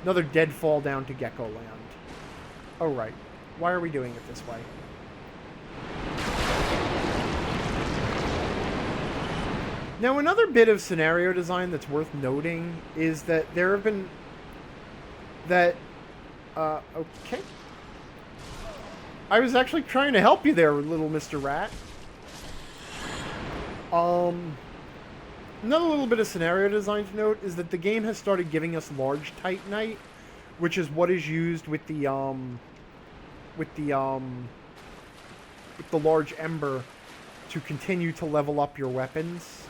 [SPEAKER 1] deadfall down to Gecko Land. Oh, right. Why are we doing it this way? Now, another bit of scenario design that's worth noting is that there have been... okay. I was actually trying to help you there, little Mr. Rat. Another little bit of scenario design to note is that the game has started giving us large Titanite, which is what is used with the large ember to continue to level up your weapons.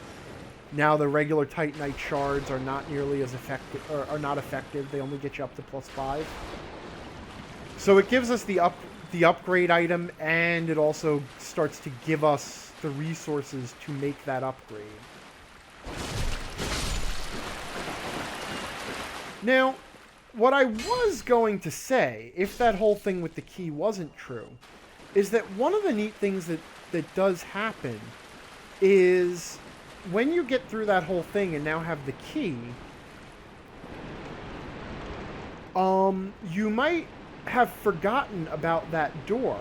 [SPEAKER 1] Now the regular Titanite shards are not nearly as effective, or are not effective. They only get you up to +5. So it gives us the upgrade item, and it also starts to give us the resources to make that upgrade. Now, what I was going to say, if that whole thing with the key wasn't true, is that one of the neat things that does happen is when you get through that whole thing and now have the key, you might have forgotten about that door.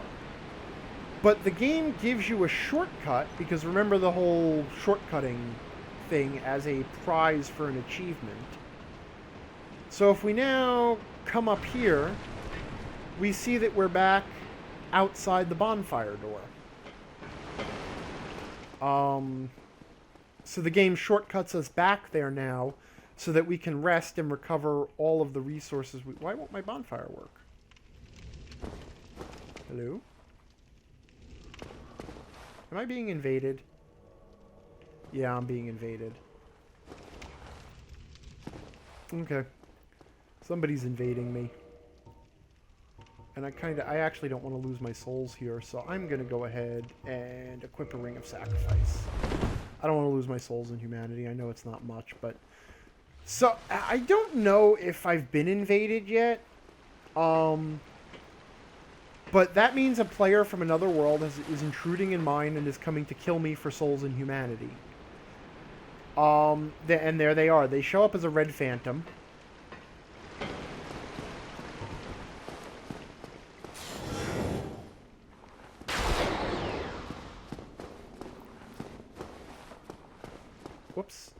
[SPEAKER 1] But the game gives you a shortcut, because remember the whole shortcutting thing as a prize for an achievement. So if we now come up here, we see that we're back outside the bonfire door. So the game shortcuts us back there now so that we can rest and recover all of the resources. Why won't my bonfire work? Hello? Am I being invaded? Yeah, I'm being invaded. Okay. Somebody's invading me. And I actually don't want to lose my souls here, so I'm going to go ahead and equip a Ring of Sacrifice. I don't want to lose my souls in humanity. I know it's not much, but... So, I don't know if I've been invaded yet. But that means a player from another world is intruding in mine and is coming to kill me for souls in humanity. And there they are. They show up as a red phantom. Whoops.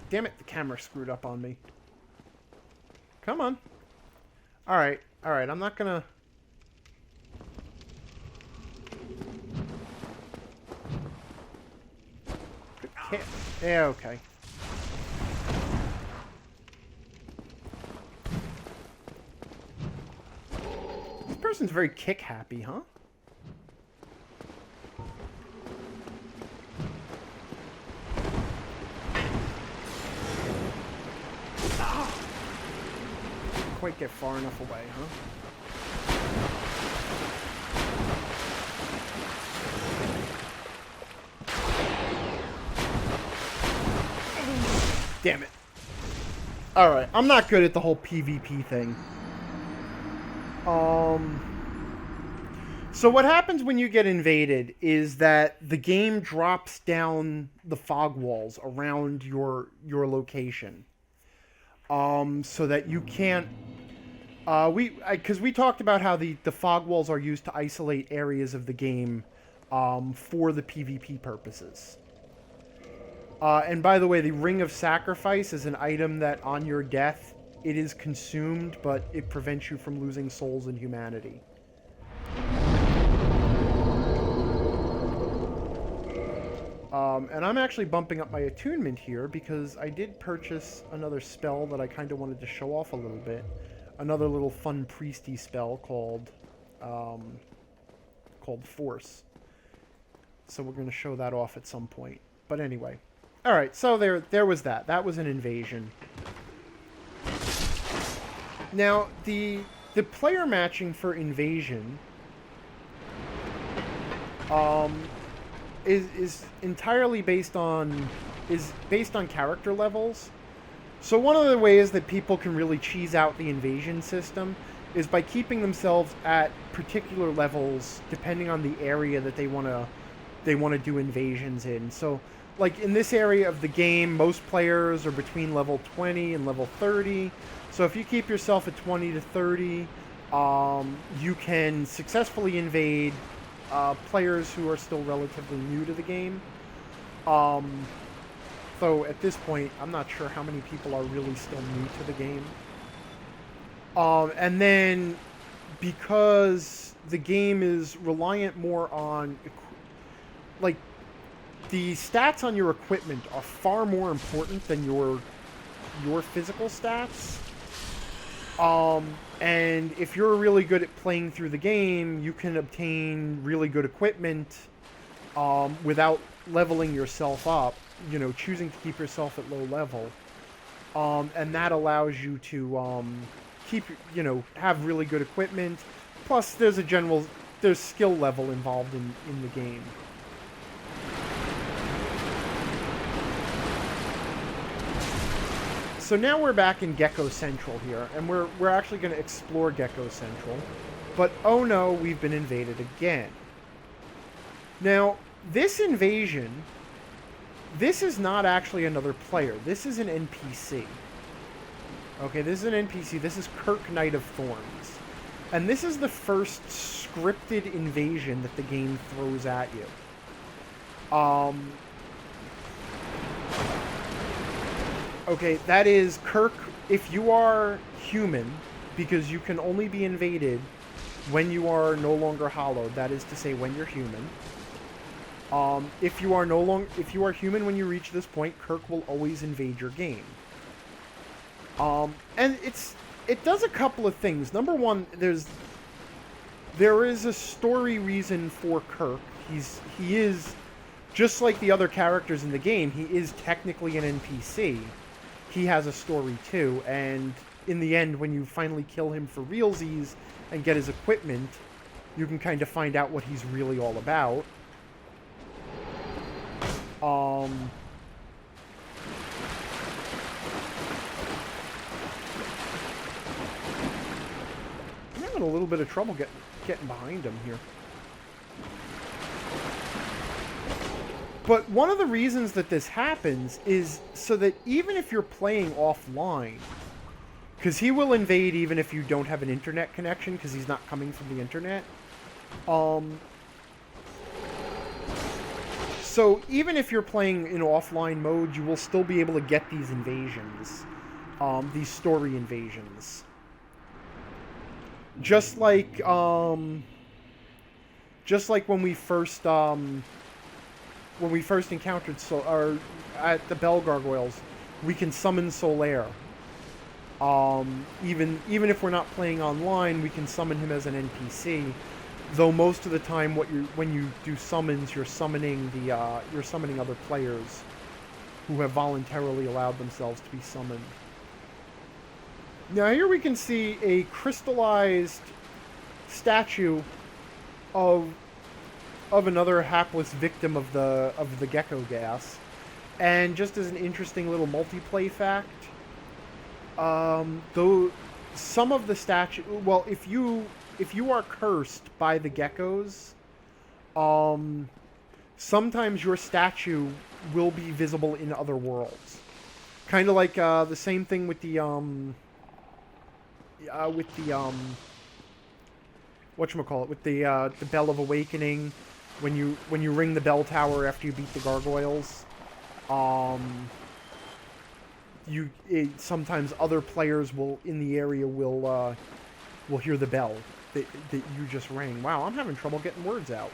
[SPEAKER 1] Damn it, the camera screwed up on me. Come on. Alright, alright, I'm not gonna... Yeah, okay. This person's very kick-happy, huh? Quite get far enough away, huh? Damn it. Alright, I'm not good at the whole PvP thing. So what happens when you get invaded is that the game drops down the fog walls around your location. So that you can't... Because we talked about how the fog walls are used to isolate areas of the game for the PvP purposes. And by the way, the Ring of Sacrifice is an item that on your death, it is consumed, but it prevents you from losing souls in humanity. And I'm actually bumping up my attunement here because I did purchase another spell that I kind of wanted to show off a little bit. Another little fun priesty spell called Force. So we're going to show that off at some point. But anyway. Alright, so there was that. That was an invasion. Now, the player matching for invasion is entirely based on character levels. So one of the ways that people can really cheese out the invasion system is by keeping themselves at particular levels depending on the area that they want to do invasions in. So like in this area of the game, most players are between level 20 and level 30. So if you keep yourself at 20 to 30, you can successfully invade players who are still relatively new to the game. Though at this point, I'm not sure how many people are really still new to the game. And then because the game is reliant more on like the stats on your equipment are far more important than your physical stats. And if you're really good at playing through the game, you can obtain really good equipment without leveling yourself up, you know, choosing to keep yourself at low level. And that allows you to have really good equipment. Plus, there's skill level involved in the game. So now we're back in Gecko Central here, and we're actually going to explore Gecko Central. But oh no, we've been invaded again. Now, this invasion, this is not actually another player. This is an NPC. Okay, this is an NPC. This is Kirk, Knight of Thorns. And this is the first scripted invasion that the game throws at you. Okay, that is Kirk, if you are human, because you can only be invaded when you are no longer hollowed, that is to say when you're human. If you are human when you reach this point, Kirk will always invade your game. And it does a couple of things. Number one, there is a story reason for Kirk. He is just like the other characters in the game. He is technically an NPC. he has a story too. And in the end, when you finally kill him for realsies and get his equipment, you can kind of find out what he's really all about. I'm having a little bit of trouble getting behind him here. But one of the reasons that this happens is so that even if you're playing offline, because he will invade even if you don't have an internet connection, because he's not coming from the internet. So even if you're playing in offline mode, you will still be able to get these invasions, these story invasions. Just like when we first encountered at the Bell Gargoyles, we can summon Solaire. Even if we're not playing online, we can summon him as an NPC. Though most of the time, when you do summons, you're summoning other players who have voluntarily allowed themselves to be summoned. Now here we can see a crystallized statue of another hapless victim of the gecko gas. And just as an interesting little multiplay fact, though some of the statue, well, if you are cursed by the geckos, sometimes your statue will be visible in other worlds. Kind of like the same thing with the whatchamacallit, with the Bell of Awakening, when you ring the bell tower after you beat the gargoyles. Sometimes other players in the area will hear the bell that you just rang. Wow, I'm having trouble getting words out.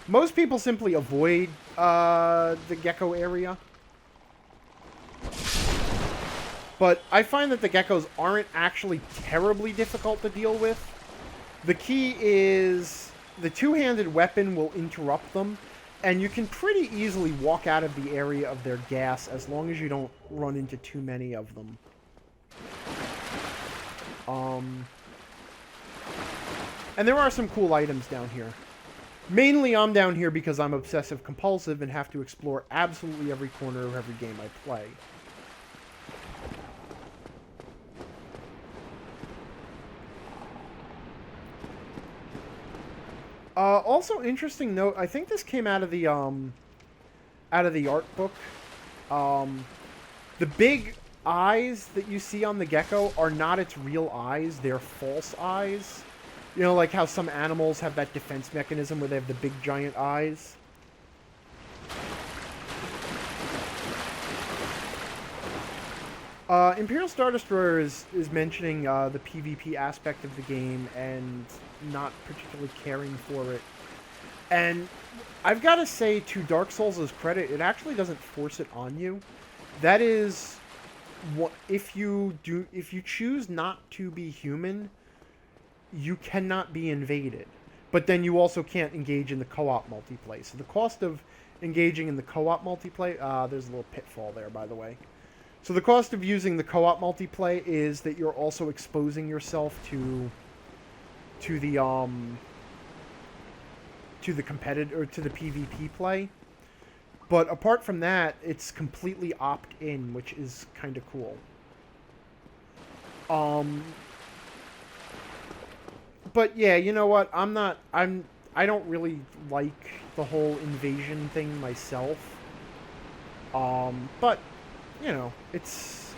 [SPEAKER 1] Most people simply avoid the gecko area. But I find that the geckos aren't actually terribly difficult to deal with. The key is the two-handed weapon will interrupt them, and you can pretty easily walk out of the area of their gas as long as you don't run into too many of them. And there are some cool items down here. Mainly I'm down here because I'm obsessive compulsive and have to explore absolutely every corner of every game I play. Also, interesting note, I think this came out of the art book. The big eyes that you see on the gecko are not its real eyes, they're false eyes. You know, like how some animals have that defense mechanism where they have the big giant eyes. Imperial Star Destroyer is mentioning the PvP aspect of the game and not particularly caring for it. And I've got to say, to Dark Souls' credit, it actually doesn't force it on you. That is, what if you choose not to be human, you cannot be invaded. But then you also can't engage in the co-op multiplayer. So the cost of engaging in the co-op multiplayer, there's a little pitfall there, by the way. So the cost of using the co-op multiplayer is that you're also exposing yourself to the competitor, or to the PvP play. But apart from that, it's completely opt-in, which is kind of cool. But yeah, you know what? I don't really like the whole invasion thing myself. But you know, it's...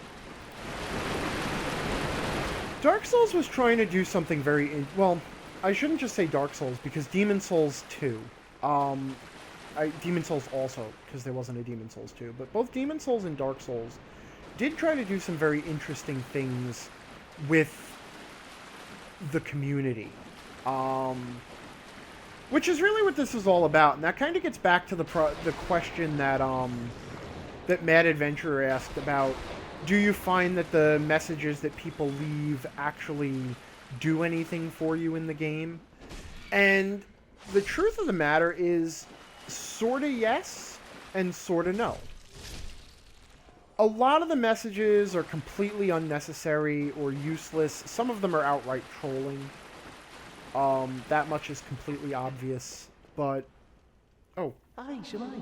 [SPEAKER 1] Dark Souls was trying to do something very... well, I shouldn't just say Dark Souls, because Demon Souls 2. Demon Souls also, because there wasn't a Demon Souls 2. But both Demon Souls and Dark Souls did try to do some very interesting things with the community. Which is really what this is all about. And that kind of gets back to the question that Mad Adventurer asked about, do you find that the messages that people leave actually do anything for you in the game? And the truth of the matter is, sorta yes, and sort of no. A lot of the messages are completely unnecessary or useless. Some of them are outright trolling. That much is completely obvious, but... Oh.
[SPEAKER 4] Aye, Shemai.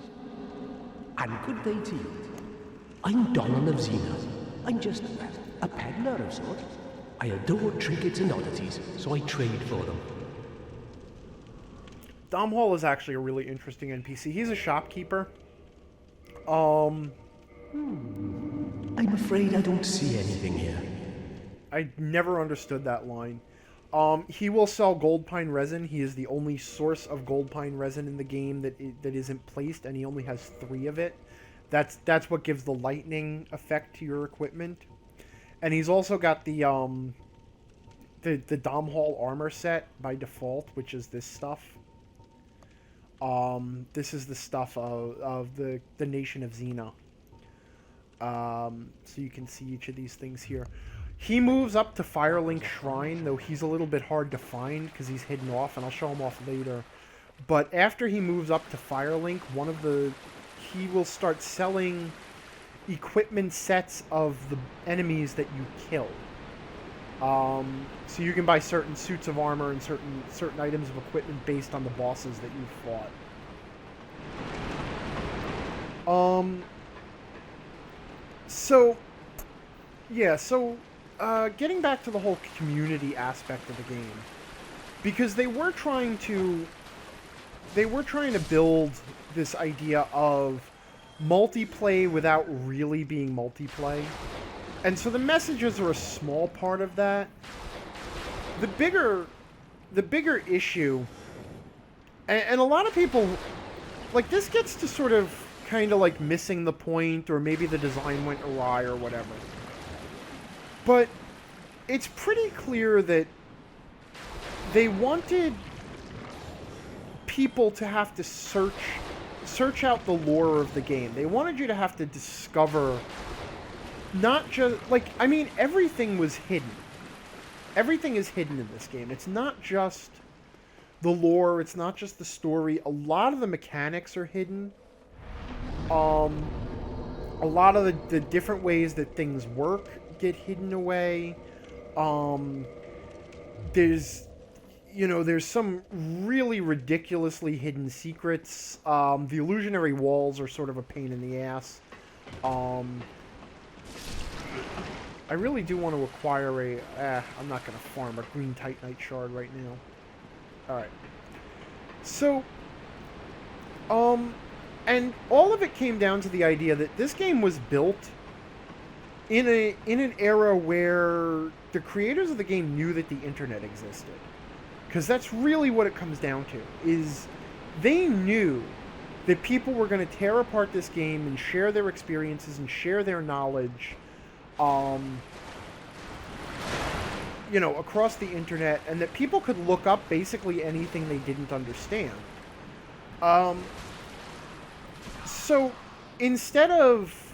[SPEAKER 4] And good day to you. I'm Donald of Xena. I'm just a peddler of sorts. I adore trinkets and oddities, so I trade for them.
[SPEAKER 1] Dom Hall is actually a really interesting NPC. He's a shopkeeper.
[SPEAKER 4] I'm afraid I don't see anything here.
[SPEAKER 1] I never understood that line. He will sell gold pine resin. He is the only source of gold pine resin in the game that isn't placed, and he only has 3 of it. That's what gives the lightning effect to your equipment. And he's also got the Dom Hall armor set by default, which is this stuff. This is the stuff of the Nation of Xena. So you can see each of these things here. He moves up to Firelink Shrine, though he's a little bit hard to find because he's hidden off, and I'll show him off later. But after he moves up to Firelink, he will start selling equipment sets of the enemies that you kill. So you can buy certain suits of armor and certain items of equipment based on the bosses that you fought. Getting back to the whole community aspect of the game, because they were trying to build this idea of multiplayer without really being multiplayer. And so the messages are a small part of that. The bigger issue, and a lot of people, like, this gets to sort of kind of like missing the point, or maybe the design went awry or whatever. But it's pretty clear that they wanted people to have to search out the lore of the game. They wanted you to have to discover, not just, like, I mean, everything was hidden. Everything is hidden in this game. It's not just the lore, it's not just the story. A lot of the mechanics are hidden. A lot of the different ways that things work get hidden away. There's some really ridiculously hidden secrets. The illusionary walls are sort of a pain in the ass. I really do want to acquire I'm not going to farm a green Titanite shard right now. Alright. So, and all of it came down to the idea that this game was built in an era where the creators of the game knew that the internet existed. Because that's really what it comes down to, is they knew that people were going to tear apart this game and share their experiences and share their knowledge, across the internet, and that people could look up basically anything they didn't understand. So instead of,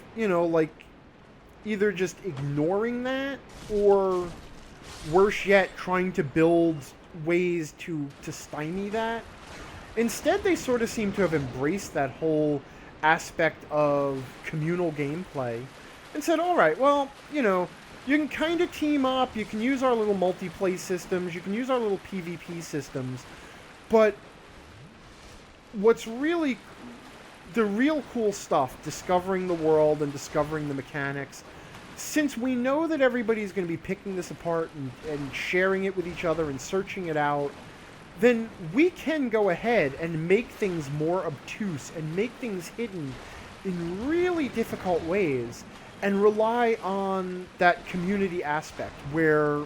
[SPEAKER 1] either just ignoring that, or worse yet, trying to build ways to stymie that, instead they sort of seem to have embraced that whole aspect of communal gameplay and said, alright, well, you can kind of team up, you can use our little multiplayer systems, you can use our little PvP systems, but what's really the real cool stuff, discovering the world and discovering the mechanics, since we know that everybody's going to be picking this apart and sharing it with each other and searching it out, then we can go ahead and make things more obtuse and make things hidden in really difficult ways and rely on that community aspect where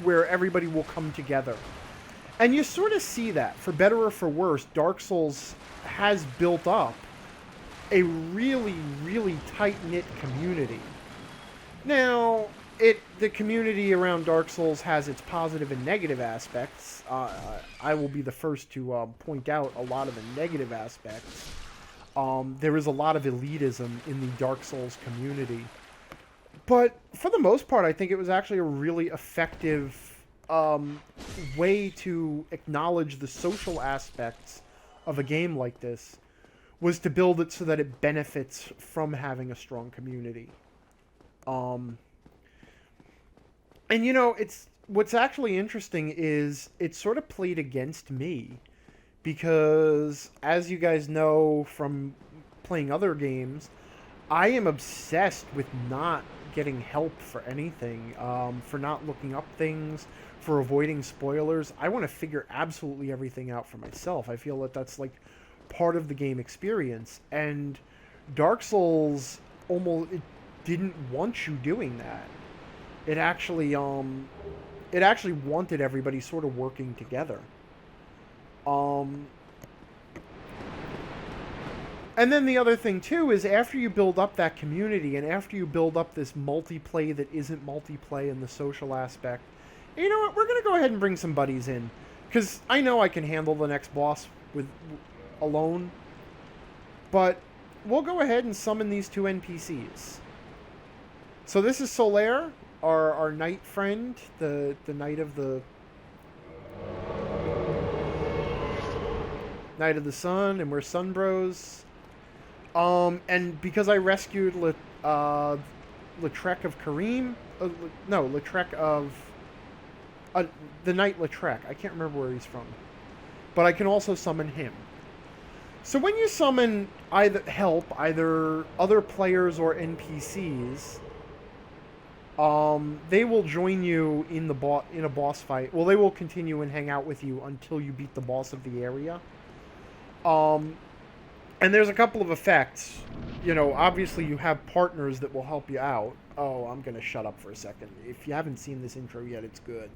[SPEAKER 1] everybody will come together. And you sort of see that, for better or for worse, Dark Souls has built up a really, really tight-knit community. Now, the community around Dark Souls has its positive and negative aspects. I will be the first to point out a lot of the negative aspects. There is a lot of elitism in the Dark Souls community. But for the most part, I think it was actually a really effective way to acknowledge the social aspects of a game like this, was to build it so that it benefits from having a strong community. And you know, what's actually interesting is it sort of played against me, because as you guys know from playing other games, I am obsessed with not getting help for anything, for not looking up things, for avoiding spoilers. I want to figure absolutely everything out for myself. I feel that that's like part of the game experience, and Dark Souls it didn't want you doing that. It actually wanted everybody sort of working together. And then the other thing too is, after you build up that community and after you build up this multiplay that isn't multiplay in the social aspect, you know what, we're going to go ahead and bring some buddies in, because I know I can handle the next boss alone, but we'll go ahead and summon these two NPCs. So this is Solaire, our knight friend, the knight of the Knight of the Sun, and we're Sun Bros. And because I rescued Lautrec of Karim, Lautrec of the Knight Lautrec. I can't remember where he's from, but I can also summon him. So when you summon either other players or NPCs, they will join you in a boss fight. Well, they will continue and hang out with you until you beat the boss of the area. And there's a couple of effects. You know, obviously you have partners that will help you out. Oh, I'm gonna shut up for a second. If you haven't seen this intro yet, it's good.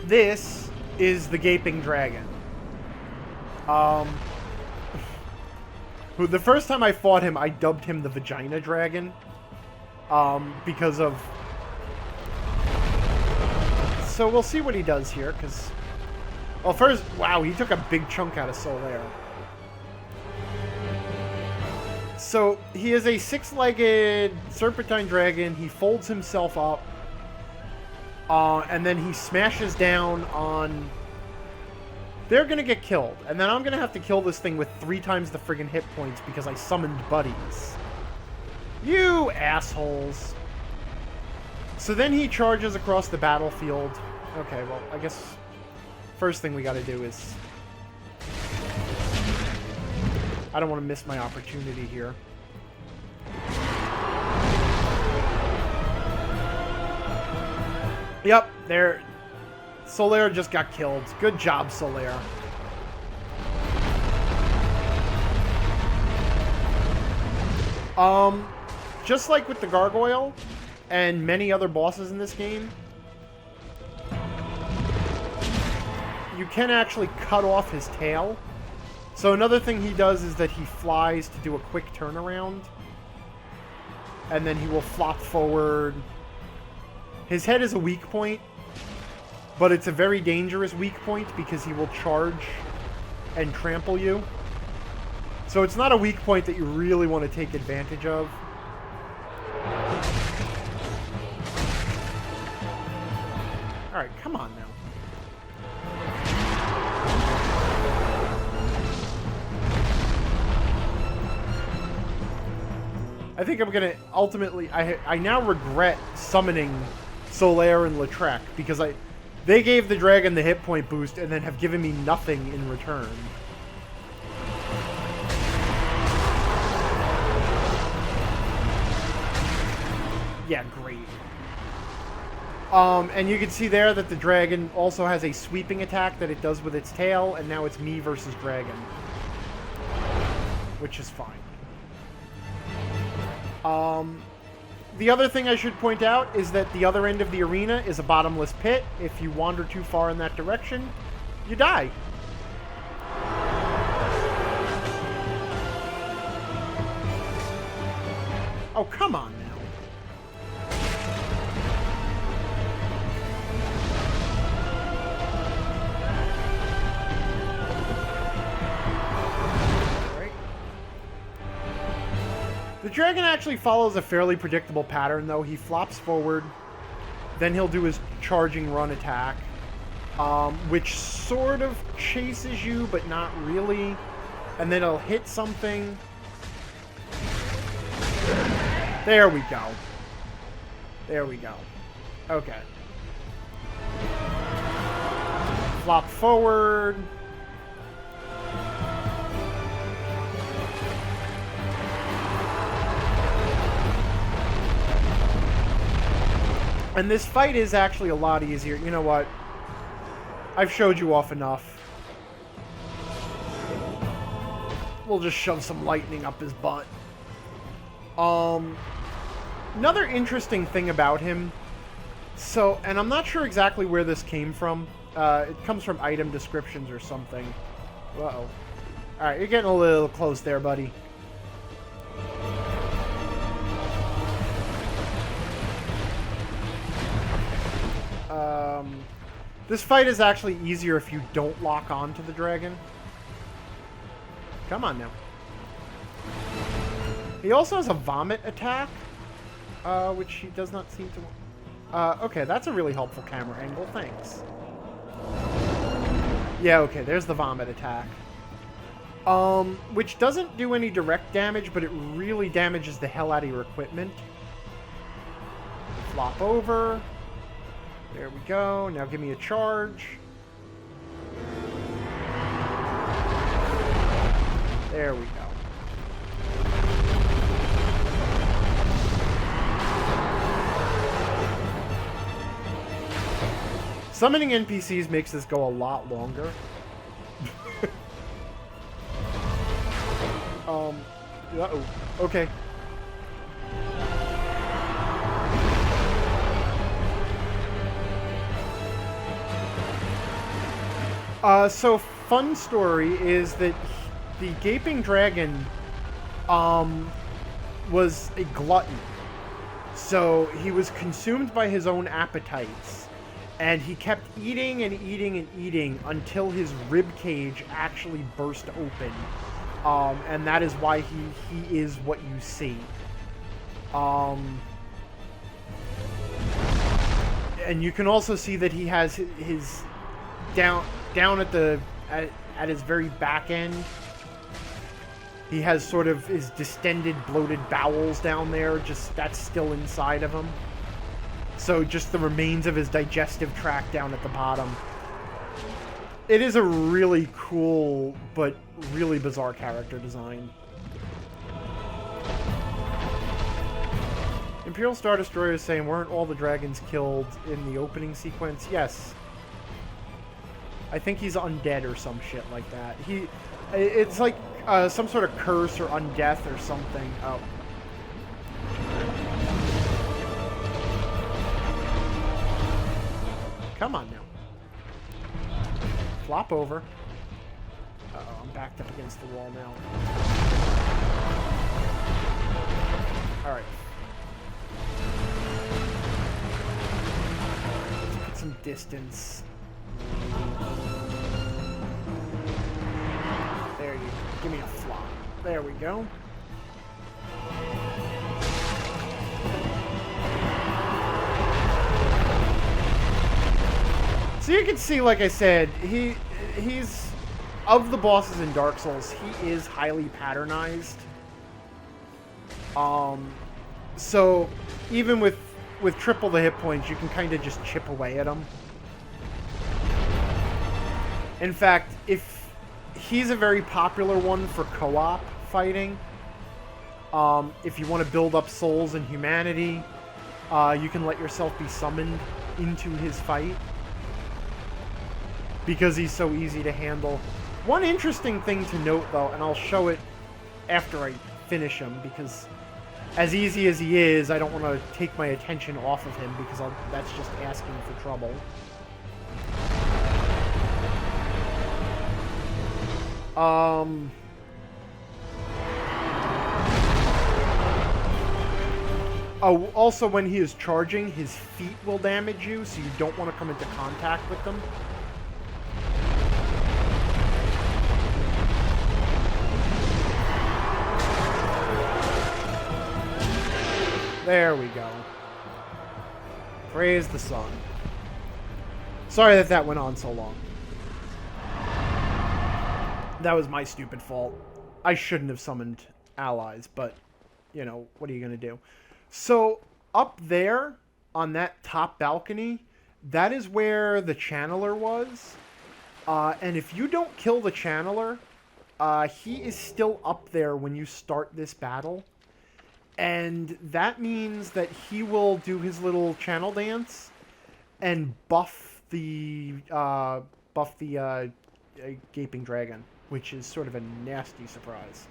[SPEAKER 1] This is the Gaping Dragon. Who the first time I fought him, I dubbed him the Vagina Dragon. Because of... So we'll see what he does here, because... Well, first, wow, he took a big chunk out of Solaire. So, he is a six-legged serpentine dragon. He folds himself up. And then he smashes down on... They're gonna get killed. And then I'm gonna have to kill this thing with 3 times the friggin' hit points because I summoned buddies. You assholes. So then he charges across the battlefield. Okay, well, I guess... First thing we gotta do is... I don't want to miss my opportunity here. Yep, there. Solaire just got killed. Good job, Solaire. Just like with the Gargoyle and many other bosses in this game, you can actually cut off his tail. So another thing he does is that he flies to do a quick turnaround. And then he will flop forward. His head is a weak point, but it's a very dangerous weak point because he will charge and trample you. So it's not a weak point that you really want to take advantage of. Alright, come on now. I think I'm gonna ultimately... I now regret summoning Solaire and Lautrec because they gave the dragon the hit point boost and then have given me nothing in return. Yeah, great. And you can see there that the dragon also has a sweeping attack that it does with its tail, and now it's me versus dragon. Which is fine. The other thing I should point out is that the other end of the arena is a bottomless pit. If you wander too far in that direction, you die. Oh, come on now. The dragon actually follows a fairly predictable pattern, though. He flops forward, then he'll do his charging run attack, which sort of chases you, but not really. And then he'll hit something. There we go. There we go. Okay. Flop forward. And this fight is actually a lot easier. You know what? I've showed you off enough. We'll just shove some lightning up his butt. Another interesting thing about him. So, and I'm not sure exactly where this came from. It comes from item descriptions or something. Uh-oh. Alright, you're getting a little close there, buddy. This fight is actually easier if you don't lock on to the dragon. Come on now. He also has a vomit attack, which he does not seem to... okay, that's a really helpful camera angle. Thanks. Yeah, okay, there's the vomit attack. Which doesn't do any direct damage, but it really damages the hell out of your equipment. Flop over. There we go. Now give me a charge. There we go. Summoning NPCs makes this go a lot longer. Uh-oh. Okay. So fun story is that the Gaping Dragon, was a glutton. So he was consumed by his own appetites. And he kept eating and eating and eating until his rib cage actually burst open. And that is why he is what you see. And you can also see that he has his down at his very back end. He has sort of his distended, bloated bowels down there. Just that's still inside of him. So just the remains of his digestive tract down at the bottom. It is a really cool, but really bizarre character design. Imperial Star Destroyer is saying, weren't all the dragons killed in the opening sequence? Yes. I think he's undead or some shit like that. It's like some sort of curse or undeath or something. Oh. Come on now. Flop over. Uh-oh, I'm backed up against the wall now. Alright. Let's get some distance. There you go. Give me a flop. There we go. So you can see, like I said, he's of the bosses in Dark Souls, he is highly patternized. So even with triple the hit points, you can kind of just chip away at him. In fact, if he's a very popular one for co-op fighting. If you want to build up souls and humanity, you can let yourself be summoned into his fight. Because he's so easy to handle. One interesting thing to note, though, and I'll show it after I finish him, because as easy as he is, I don't want to take my attention off of him, because that's just asking for trouble. Oh, also when he is charging, his feet will damage you, so you don't want to come into contact with them. There we go. Praise the sun. Sorry that that went on so long. That was my stupid fault. I shouldn't have summoned allies, but, you know, what are you going to do? So, up there, on that top balcony, that is where the channeler was. And if you don't kill the channeler, he is still up there when you start this battle. And that means that he will do his little channel dance and buff the gaping dragon, which is sort of a nasty surprise.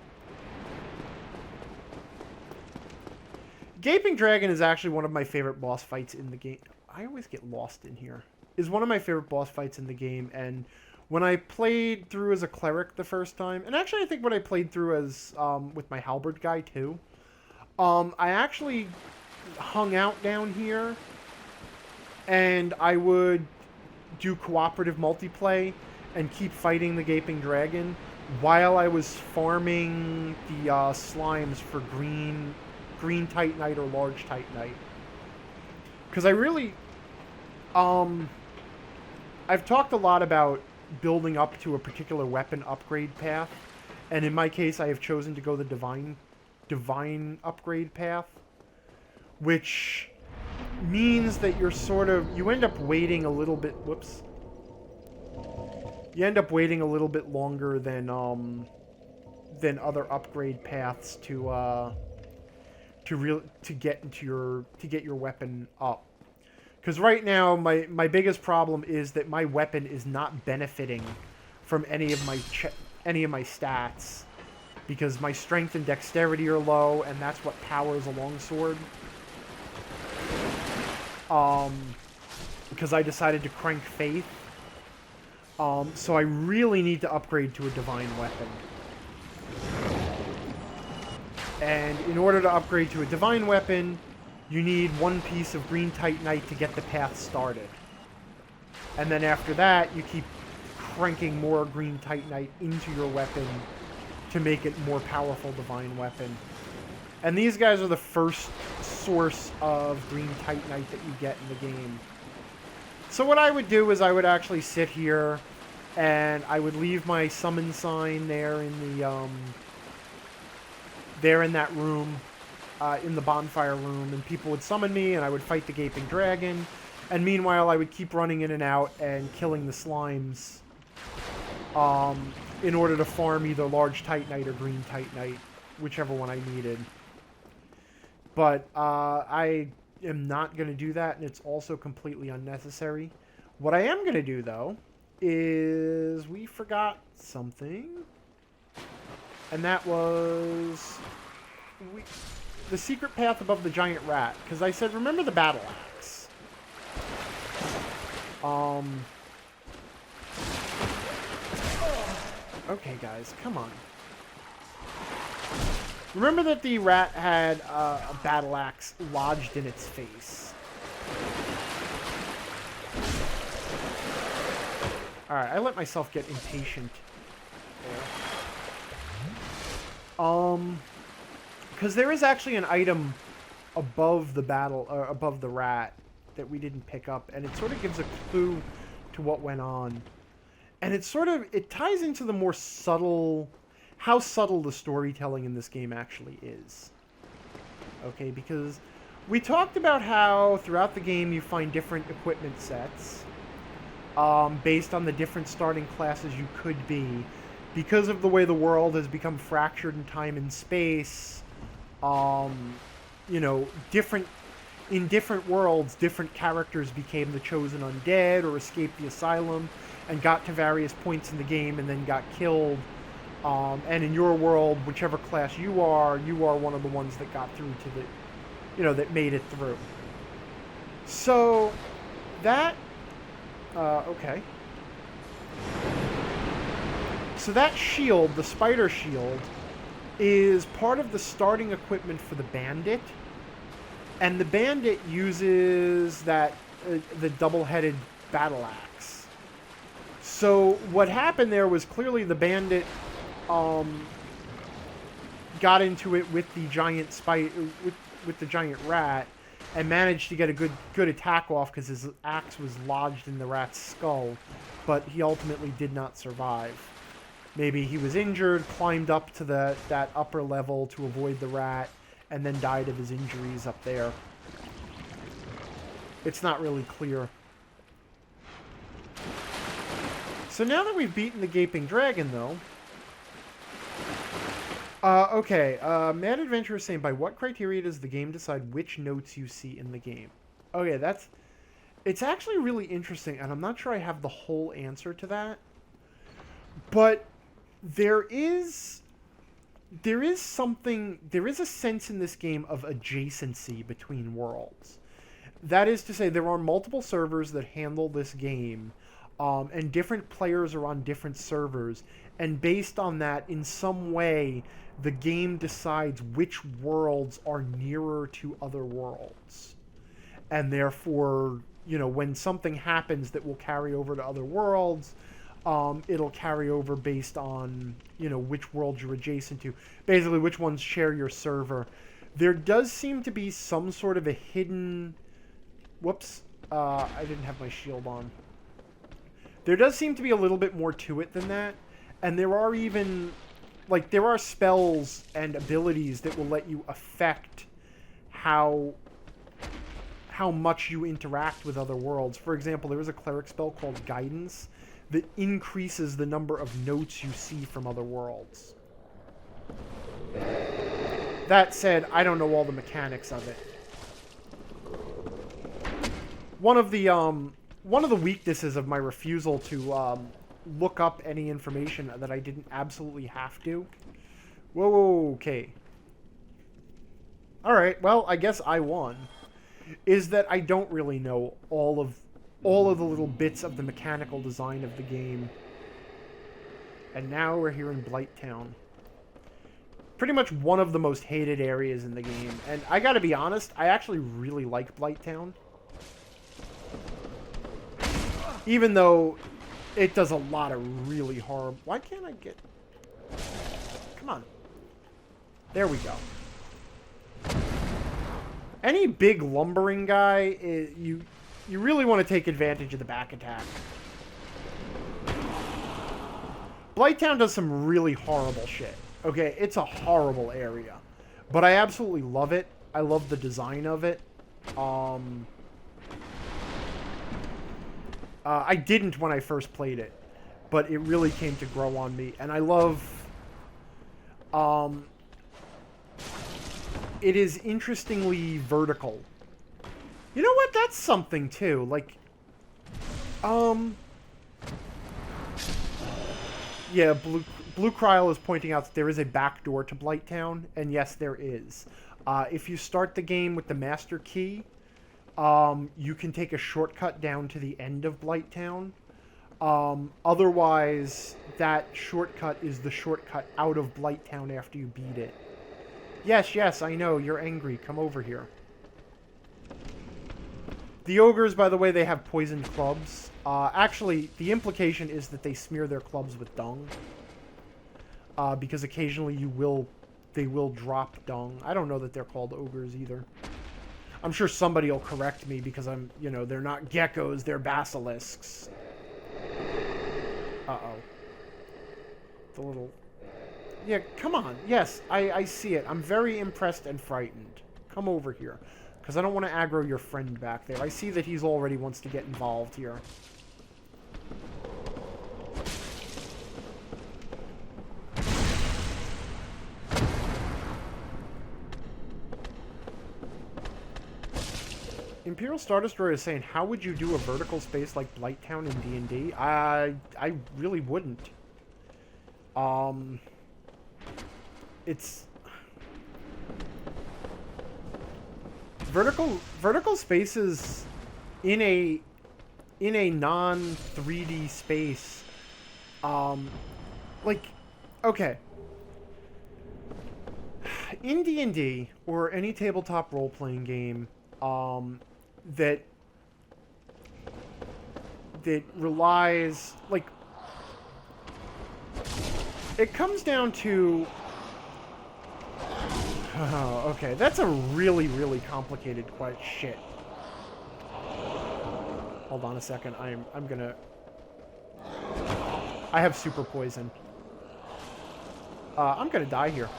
[SPEAKER 1] Gaping Dragon is actually one of my favorite boss fights in the game. I always get lost in here. Is one of my favorite boss fights in the game, and when I played through as a cleric the first time, and actually I think when I played through as with my halberd guy too, I actually hung out down here, and I would do cooperative multiplay and keep fighting the Gaping Dragon while I was farming the slimes for green Titanite or large Titanite. Because I really... I've talked a lot about building up to a particular weapon upgrade path, and in my case I have chosen to go the divine upgrade path, which means that you end up waiting a little bit... Whoops. You end up waiting a little bit longer than other upgrade paths to get your weapon up. Because right now my biggest problem is that my weapon is not benefiting from any of my stats, because my strength and dexterity are low, and that's what powers a longsword. Because I decided to crank faith. So I really need to upgrade to a divine weapon. And in order to upgrade to a divine weapon, you need one piece of green Titanite to get the path started. And then after that, you keep cranking more green Titanite into your weapon to make it more powerful divine weapon. And these guys are the first source of green Titanite that you get in the game. So what I would do is I would actually sit here, and I would leave my summon sign there in the there in that room, in the bonfire room, and people would summon me, and I would fight the Gaping Dragon, and meanwhile I would keep running in and out and killing the slimes, in order to farm either large Titanite or green Titanite, whichever one I needed. But I am not going to do that, and it's also completely unnecessary. What I am going to do, though, is we forgot something, and that was the secret path above the giant rat, because I said, remember the battle axe. Okay, guys, come on. Remember that the rat had a battle axe lodged in its face. Alright, I let myself get impatient there. Because there is actually an item above the above the rat that we didn't pick up, and it sort of gives a clue to what went on. And it ties into the more subtle... how subtle the storytelling in this game actually is. Okay, because we talked about how throughout the game you find different equipment sets based on the different starting classes you could be. Because of the way the world has become fractured in time and space, you know, in different worlds, different characters became the chosen undead or escaped the asylum and got to various points in the game and then got killed. And in your world, whichever class you are one of the ones that got through to the, you know, that made it through. So, that, okay. So that shield, the spider shield, is part of the starting equipment for the bandit. And the bandit uses that the double-headed battle axe. So what happened there was clearly the bandit got into it with the giant with the giant rat, and managed to get a good attack off because his axe was lodged in the rat's skull, but he ultimately did not survive. Maybe he was injured, climbed up to that upper level to avoid the rat, and then died of his injuries up there. It's not really clear. So now that we've beaten the Gaping Dragon, though... okay, Mad Adventure is saying, by what criteria does the game decide which notes you see in the game? Okay, it's actually really interesting, and I'm not sure I have the whole answer to that. But there is a sense in this game of adjacency between worlds. That is to say, there are multiple servers that handle this game, and different players are on different servers, and based on that, in some way, the game decides which worlds are nearer to other worlds. And therefore, you know, when something happens that will carry over to other worlds, it'll carry over based on, you know, which world you're adjacent to. Basically, which ones share your server. There does seem to be some sort of a hidden... Whoops. I didn't have my shield on. There does seem to be a little bit more to it than that. And there are even... Like, there are spells and abilities that will let you affect how much you interact with other worlds. For example, there is a cleric spell called Guidance that increases the number of notes you see from other worlds. That said, I don't know all the mechanics of it. One of the weaknesses of my refusal to look up any information that I didn't absolutely have to. Whoa, okay. Alright, well, I guess I won. Is that I don't really know all of the little bits of the mechanical design of the game. And now we're here in Blighttown. Pretty much one of the most hated areas in the game. And I gotta be honest, I actually really like Blighttown. Even though it does a lot of really horrible... Why can't I get... Come on. There we go. Any big lumbering guy, you really want to take advantage of the back attack. Blighttown does some really horrible shit. Okay, it's a horrible area. But I absolutely love it. I love the design of it. I didn't when I first played it, but it really came to grow on me. And I love... it is interestingly vertical. You know what? That's something, too. Like, yeah, Blue Kryl is pointing out that there is a back door to Blighttown, and yes, there is. If you start the game with the master key... you can take a shortcut down to the end of Blighttown. Otherwise, that shortcut is the shortcut out of Blighttown after you beat it. Yes, I know, you're angry. Come over here. The ogres, by the way, they have poisoned clubs. Actually, the implication is that they smear their clubs with dung. Because occasionally they will drop dung. I don't know that they're called ogres either. I'm sure somebody will correct me because they're not geckos, they're basilisks. Uh-oh. The little... Yeah, come on. Yes, I see it. I'm very impressed and frightened. Come over here. Because I don't want to aggro your friend back there. I see that he's already wants to get involved here. Imperial Star Destroyer is saying, how would you do a vertical space like Blighttown in D&D? I really wouldn't. It's... Vertical spaces in a non-3D space, like, okay. in D&D, or any tabletop role-playing game, that relies, like, it comes down to... Oh, okay, that's a really, really complicated shit. Hold on a second, I'm gonna... I have super poison. I'm gonna die here.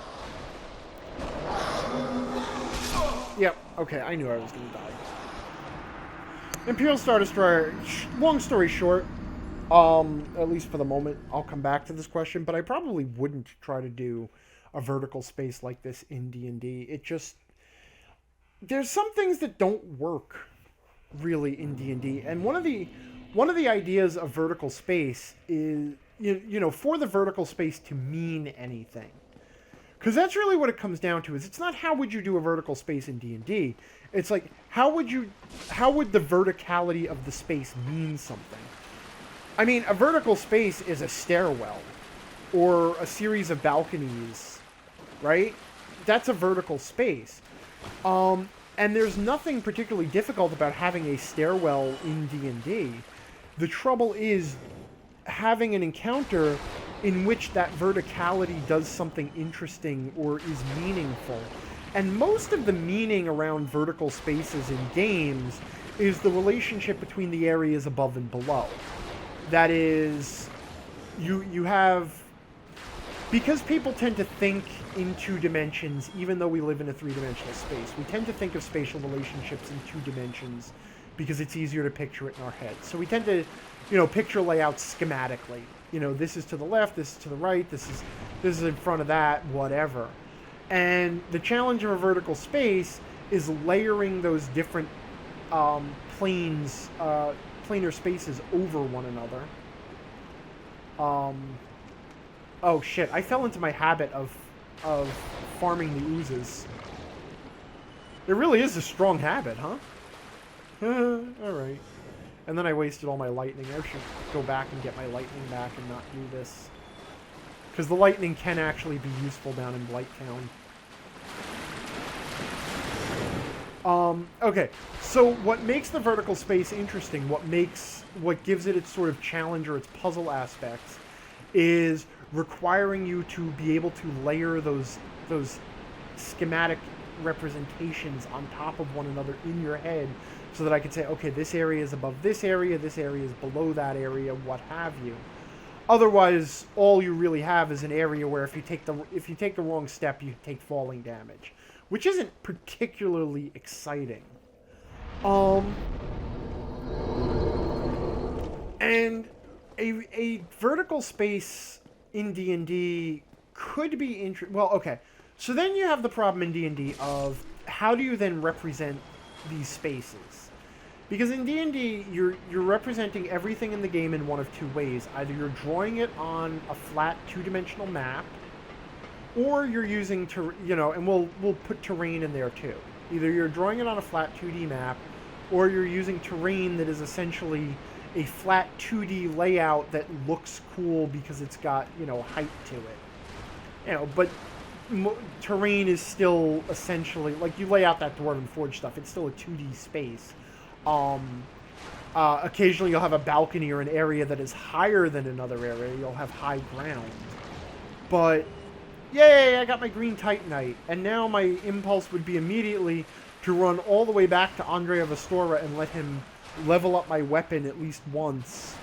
[SPEAKER 1] Yep, okay, I knew I was gonna die. Imperial Star Destroyer, long story short, at least for the moment, I'll come back to this question, but I probably wouldn't try to do a vertical space like this in D&D. It just... There's some things that don't work, really, in D&D, and one of the ideas of vertical space is, you know, for the vertical space to mean anything. Because that's really what it comes down to, is it's not how would you do a vertical space in D&D. It's like, how would the verticality of the space mean something? I mean, a vertical space is a stairwell, or a series of balconies, right? That's a vertical space. And there's nothing particularly difficult about having a stairwell in D&D. The trouble is having an encounter in which that verticality does something interesting or is meaningful. And most of the meaning around vertical spaces in games is the relationship between the areas above and below. That is, you have... Because people tend to think in 2 dimensions, even though we live in a 3-dimensional space, we tend to think of spatial relationships in 2 dimensions because it's easier to picture it in our heads. So we tend to, you know, picture layouts schematically. You know, this is to the left, this is to the right, this is in front of that, whatever. And the challenge of a vertical space is layering those different planes, planar spaces over one another. Oh shit, I fell into my habit of farming the oozes. It really is a strong habit, huh? Alright. And then I wasted all my lightning. I should go back and get my lightning back and not do this. Because the lightning can actually be useful down in Blighttown. Okay, so what makes the vertical space interesting, what gives it its sort of challenge or its puzzle aspects, is requiring you to be able to layer those schematic representations on top of one another in your head, so that I could say, okay, this area is above this area is below that area, what have you. Otherwise, all you really have is an area where if you take the wrong step, you take falling damage, which isn't particularly exciting. And a vertical space in D&D could be interesting. Well, okay. So then you have the problem in D&D of how do you then represent these spaces? Because in D&D, you're representing everything in the game in one of 2 ways. Either you're drawing it on a flat 2-dimensional map, or you're using, and we'll put terrain in there too. Either you're drawing it on a flat 2D map, or you're using terrain that is essentially a flat 2D layout that looks cool because it's got, height to it. But terrain is still essentially, like, you lay out that Dwarven Forge stuff, it's still a 2D space. Occasionally you'll have a balcony or an area that is higher than another area. You'll have high ground. But, yay, I got my green Titanite. And now my impulse would be immediately to run all the way back to Andre of Astora and let him level up my weapon at least once.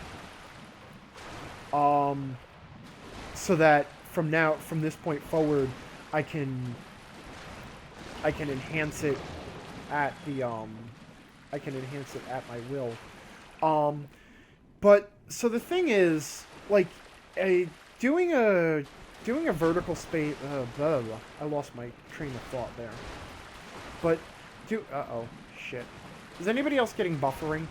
[SPEAKER 1] So that from this point forward, I can enhance it at the, I can enhance it at my will. But so the thing is, like, doing a vertical space. I lost my train of thought there. But uh-oh, shit. Is anybody else getting buffering?